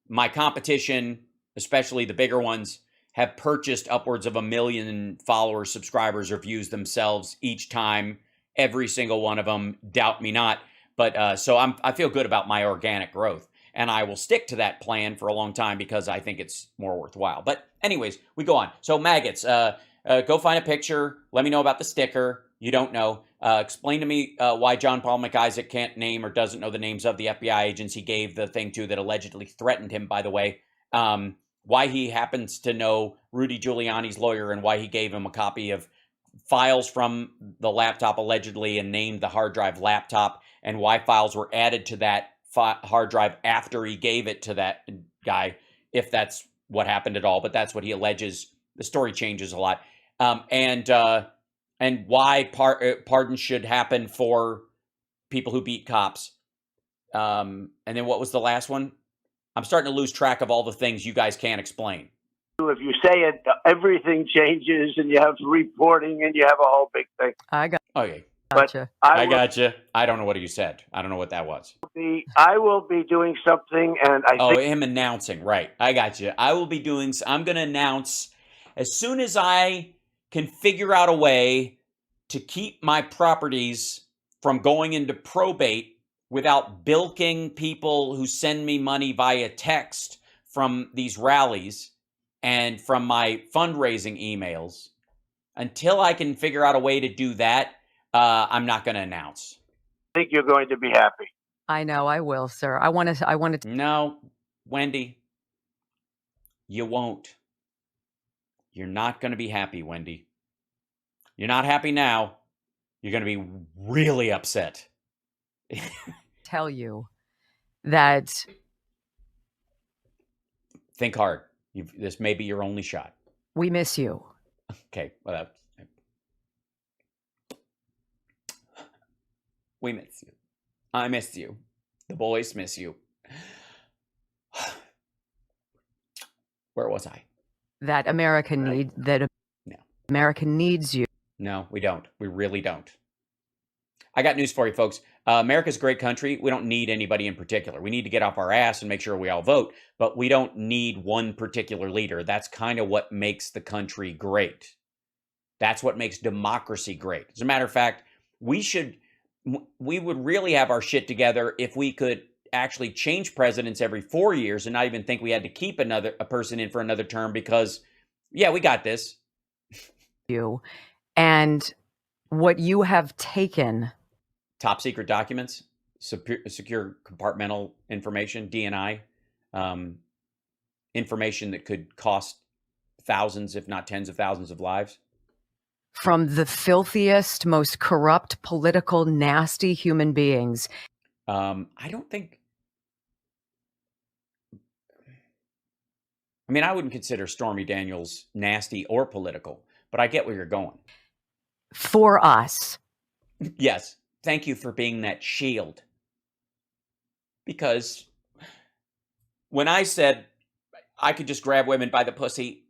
Speaker 1: my competition, especially the bigger ones, have purchased upwards of 1 million followers, subscribers, or views themselves each time. Every single one of them, doubt me not. But so I feel good about my organic growth. And I will stick to that plan for a long time because I think it's more worthwhile. But anyways, we go on. So maggots, go find a picture. Let me know about the sticker. You don't know. Explain to me why John Paul McIsaac can't name or doesn't know the names of the FBI agents he gave the thing to that allegedly threatened him, by the way. Why he happens to know Rudy Giuliani's lawyer and why he gave him a copy of files from the laptop allegedly and named the hard drive laptop, and why files were added to that hard drive after he gave it to that guy, if that's what happened at all. But that's what he alleges. The story changes a lot. And why pardons should happen for people who beat cops. And then what was the last one? I'm starting to lose track of all the things you guys can't explain.
Speaker 6: If you say it, everything changes, and you have reporting, and you have a whole big thing.
Speaker 5: I got.
Speaker 1: Okay.
Speaker 5: Gotcha.
Speaker 1: I gotcha. I don't know what you said. I don't know what that was.
Speaker 6: I will be doing something, and I think
Speaker 1: him announcing. Right. I got you. I will be doing. I'm going to announce as soon as I can figure out a way to keep my properties from going into probate without bilking people who send me money via text from these rallies and from my fundraising emails. Until I can figure out a way to do that, I'm not going to announce.
Speaker 6: I think you're going to be happy.
Speaker 5: I know I will, sir. I want to.
Speaker 1: No, Wendy, you won't. You're not going to be happy, Wendy. You're not happy now. You're going to be really upset.
Speaker 5: Tell you that.
Speaker 1: Think hard. This may be your only shot.
Speaker 5: We miss you.
Speaker 1: Okay. Well, we miss you. I miss you. The boys miss you. Where was I?
Speaker 5: That America needs America needs you.
Speaker 1: No, we don't. We really don't. I got news for you, folks. America's a great country. We don't need anybody in particular. We need to get off our ass and make sure we all vote, but we don't need one particular leader. That's kind of what makes the country great. That's what makes democracy great. As a matter of fact, we would really have our shit together if we could actually change presidents every 4 years and not even think we had to keep a person in for another term because, yeah, we got this.
Speaker 5: You and what you have taken.
Speaker 1: Top secret documents, secure compartmental information, DNI, information that could cost thousands, if not tens of thousands of lives.
Speaker 5: From the filthiest, most corrupt, political, nasty human beings.
Speaker 1: I don't think. I mean, I wouldn't consider Stormy Daniels nasty or political, but I get where you're going.
Speaker 5: For us.
Speaker 1: Yes. Thank you for being that shield. Because when I said I could just grab women by the pussy,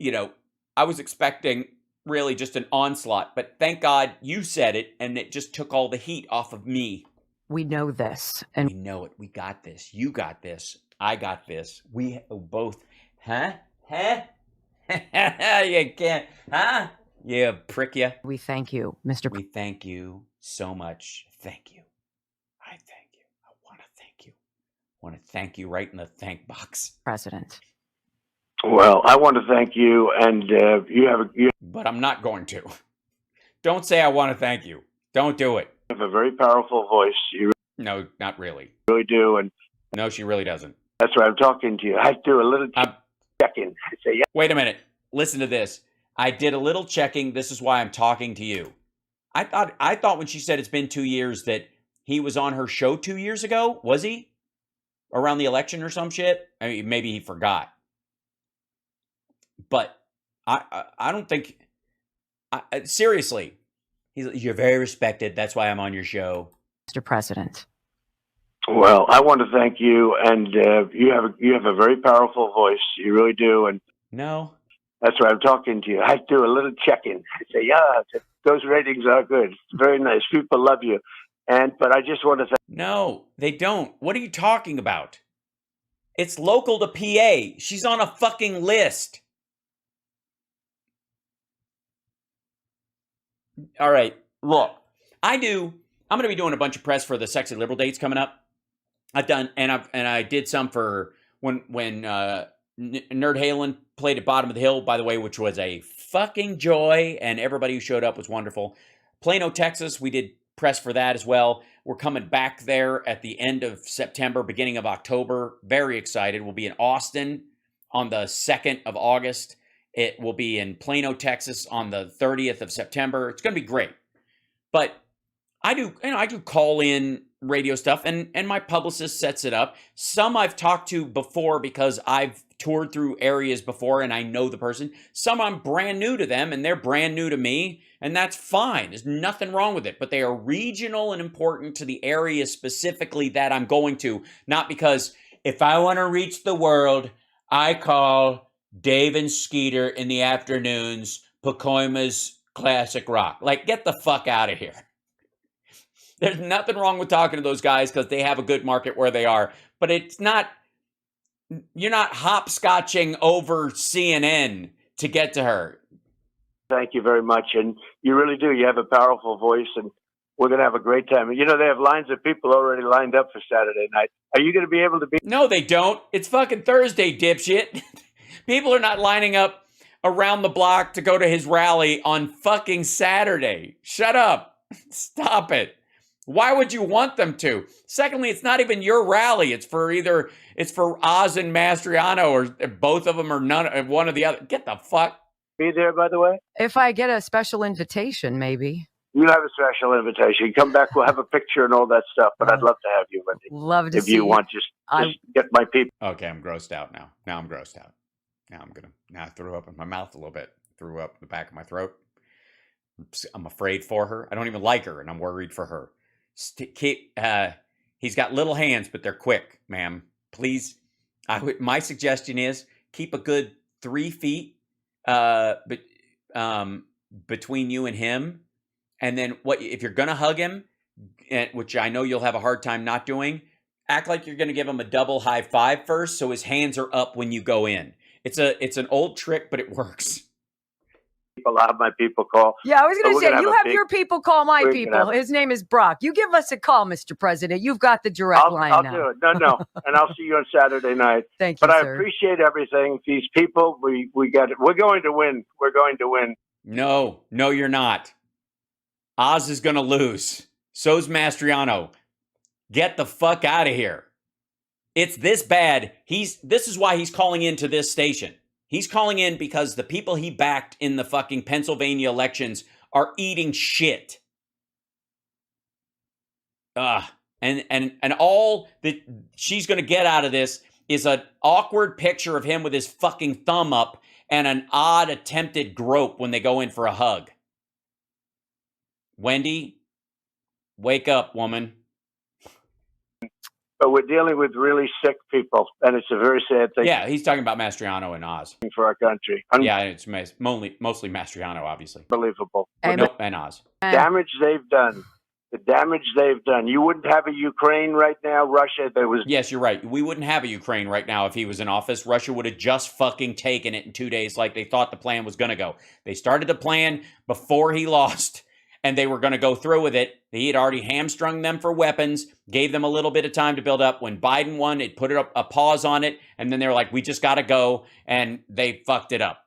Speaker 1: I was expecting really just an onslaught. But thank God you said it, and it just took all the heat off of me.
Speaker 5: We know this. And
Speaker 1: we know it. We got this. You got this. I got this. We both. Huh? You can't. Huh? Yeah, prick ya.
Speaker 5: We thank you, Mr.
Speaker 1: We thank you so much. Thank you. I thank you. I want to thank you. I want to thank you right in the thank box.
Speaker 5: President.
Speaker 6: Well, I want to thank you, and you.
Speaker 1: But I'm not going to. Don't say I want to thank you. Don't do it.
Speaker 6: You have a very powerful voice.
Speaker 1: No, not really.
Speaker 6: You really do, and
Speaker 1: no, she really doesn't.
Speaker 6: That's why I'm talking to you. I do a little checking. Say, yeah.
Speaker 1: Wait a minute. Listen to this. I did a little checking. This is why I'm talking to you. I thought when she said it's been 2 years that he was on her show 2 years ago. Was he? Around the election or some shit? I mean, maybe he forgot. But I don't think... seriously. You're very respected. That's why I'm on your show.
Speaker 5: Mr. President.
Speaker 6: Well, I want to thank you, and you have a very powerful voice. You really do, and
Speaker 1: no,
Speaker 6: that's why I'm talking to you. I do a little checking. I say, yeah. Those ratings are good. It's very nice. People love you. But I just want to thank.
Speaker 1: No, they don't. What are you talking about? It's local to PA. She's on a fucking list. All right, look, I'm going to be doing a bunch of press for the Sexy Liberal dates coming up. I've done, and I did some for when Nerd Halen played at Bottom of the Hill, by the way, which was a fucking joy, and everybody who showed up was wonderful. Plano, Texas, we did press for that as well. We're coming back there at the end of September, beginning of October. Very excited. We'll be in Austin on the 2nd of August. It will be in Plano, Texas on the 30th of September. It's going to be great. But I do call in radio stuff, and my publicist sets it up. Some I've talked to before because I've toured through areas before and I know the person. Some I'm brand new to them and they're brand new to me, and that's fine. There's nothing wrong with it. But they are regional and important to the area specifically that I'm going to, not because if I want to reach the world, I call Dave and Skeeter in the afternoons, Pacoima's Classic Rock. Like, get the fuck out of here. There's nothing wrong with talking to those guys because they have a good market where they are. But it's not, you're not hopscotching over CNN to get to her.
Speaker 6: Thank you very much. And you really do. You have a powerful voice, and we're going to have a great time. You know, they have lines of people already lined up for Saturday night. Are you going to be able to be?
Speaker 1: No, they don't. It's fucking Thursday, dipshit. People are not lining up around the block to go to his rally on fucking Saturday. Shut up. Stop it. Why would you want them to? Secondly, it's not even your rally. It's for Oz and Mastriano, or both of them, or none, one or the other. Get the fuck.
Speaker 6: Be there, by the way?
Speaker 5: If I get a special invitation, maybe.
Speaker 6: You have a special invitation. Come back. We'll have a picture and all that stuff. But I'd love to have you, Wendy.
Speaker 5: Love to see.
Speaker 6: If you want, just get my people.
Speaker 1: Okay, I'm grossed out now. Now I'm grossed out. Now I threw up in my mouth a little bit. Threw up in the back of my throat. I'm afraid for her. I don't even like her, and I'm worried for her. He's got little hands, but they're quick, ma'am. Please, my suggestion is keep a good 3 feet between you and him. And then if you're going to hug him, which I know you'll have a hard time not doing, act like you're going to give him a double high five first so his hands are up when you go in. It's an old trick, but it works.
Speaker 6: I'll have my people call.
Speaker 5: Yeah, I was going to say, you have your people call my people. His name is Brock. You give us a call, Mr. President. You've got the direct line now.
Speaker 6: I'll do it. No. And I'll see you on Saturday night.
Speaker 5: Thank you,
Speaker 6: But
Speaker 5: sir.
Speaker 6: I appreciate everything. These people, we get it. We're going to win. We're going to win.
Speaker 1: No, you're not. Oz is going to lose. So's Mastriano. Get the fuck out of here. It's this bad. This is why he's calling into this station. He's calling in because the people he backed in the fucking Pennsylvania elections are eating shit. And all that she's going to get out of this is an awkward picture of him with his fucking thumb up and an odd attempted grope when they go in for a hug. Wendy, wake up, woman.
Speaker 6: But we're dealing with really sick people, and it's a very sad thing.
Speaker 1: Yeah, he's talking about Mastriano and Oz.
Speaker 6: For our country.
Speaker 1: Yeah, it's mostly Mastriano, obviously.
Speaker 6: Unbelievable.
Speaker 1: And Oz.
Speaker 6: The damage they've done. You wouldn't have a Ukraine right now, Russia.
Speaker 1: Yes, you're right. We wouldn't have a Ukraine right now if he was in office. Russia would have just fucking taken it in 2 days like they thought the plan was going to go. They started the plan before he lost, and they were going to go through with it. He had already hamstrung them for weapons, gave them a little bit of time to build up. When Biden won, it put a pause on it, and then they were like, we just got to go, and they fucked it up.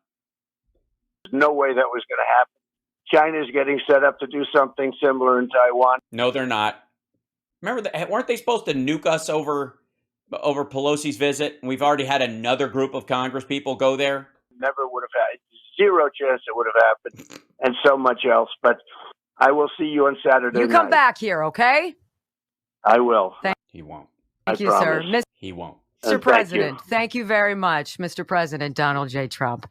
Speaker 6: There's no way that was going to happen. China's getting set up to do something similar in Taiwan.
Speaker 1: No, they're not. Remember, weren't they supposed to nuke us over Pelosi's visit? We've already had another group of Congress people go there.
Speaker 6: Never would have had. Zero chance it would have happened, and so much else. But I will see you on Saturday.
Speaker 5: You come back here, okay?
Speaker 6: I will.
Speaker 1: He won't.
Speaker 5: Thank you, sir.
Speaker 1: He won't.
Speaker 5: Mr. President, thank you very much, Mr. President Donald J. Trump.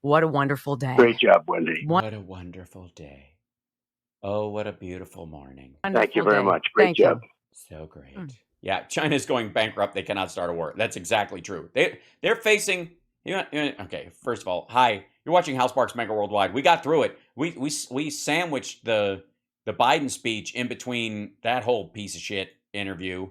Speaker 5: What a wonderful day.
Speaker 6: Great job, Wendy.
Speaker 1: What a wonderful day. Oh, what a beautiful morning.
Speaker 6: Thank you very much. Great job.
Speaker 1: So great. Yeah, China's going bankrupt. They cannot start a war. That's exactly true. They're facing... Okay, first of all, hi. You're watching Hal Sparks Mega Worldwide. We got through it. We sandwiched the Biden speech in between that whole piece of shit interview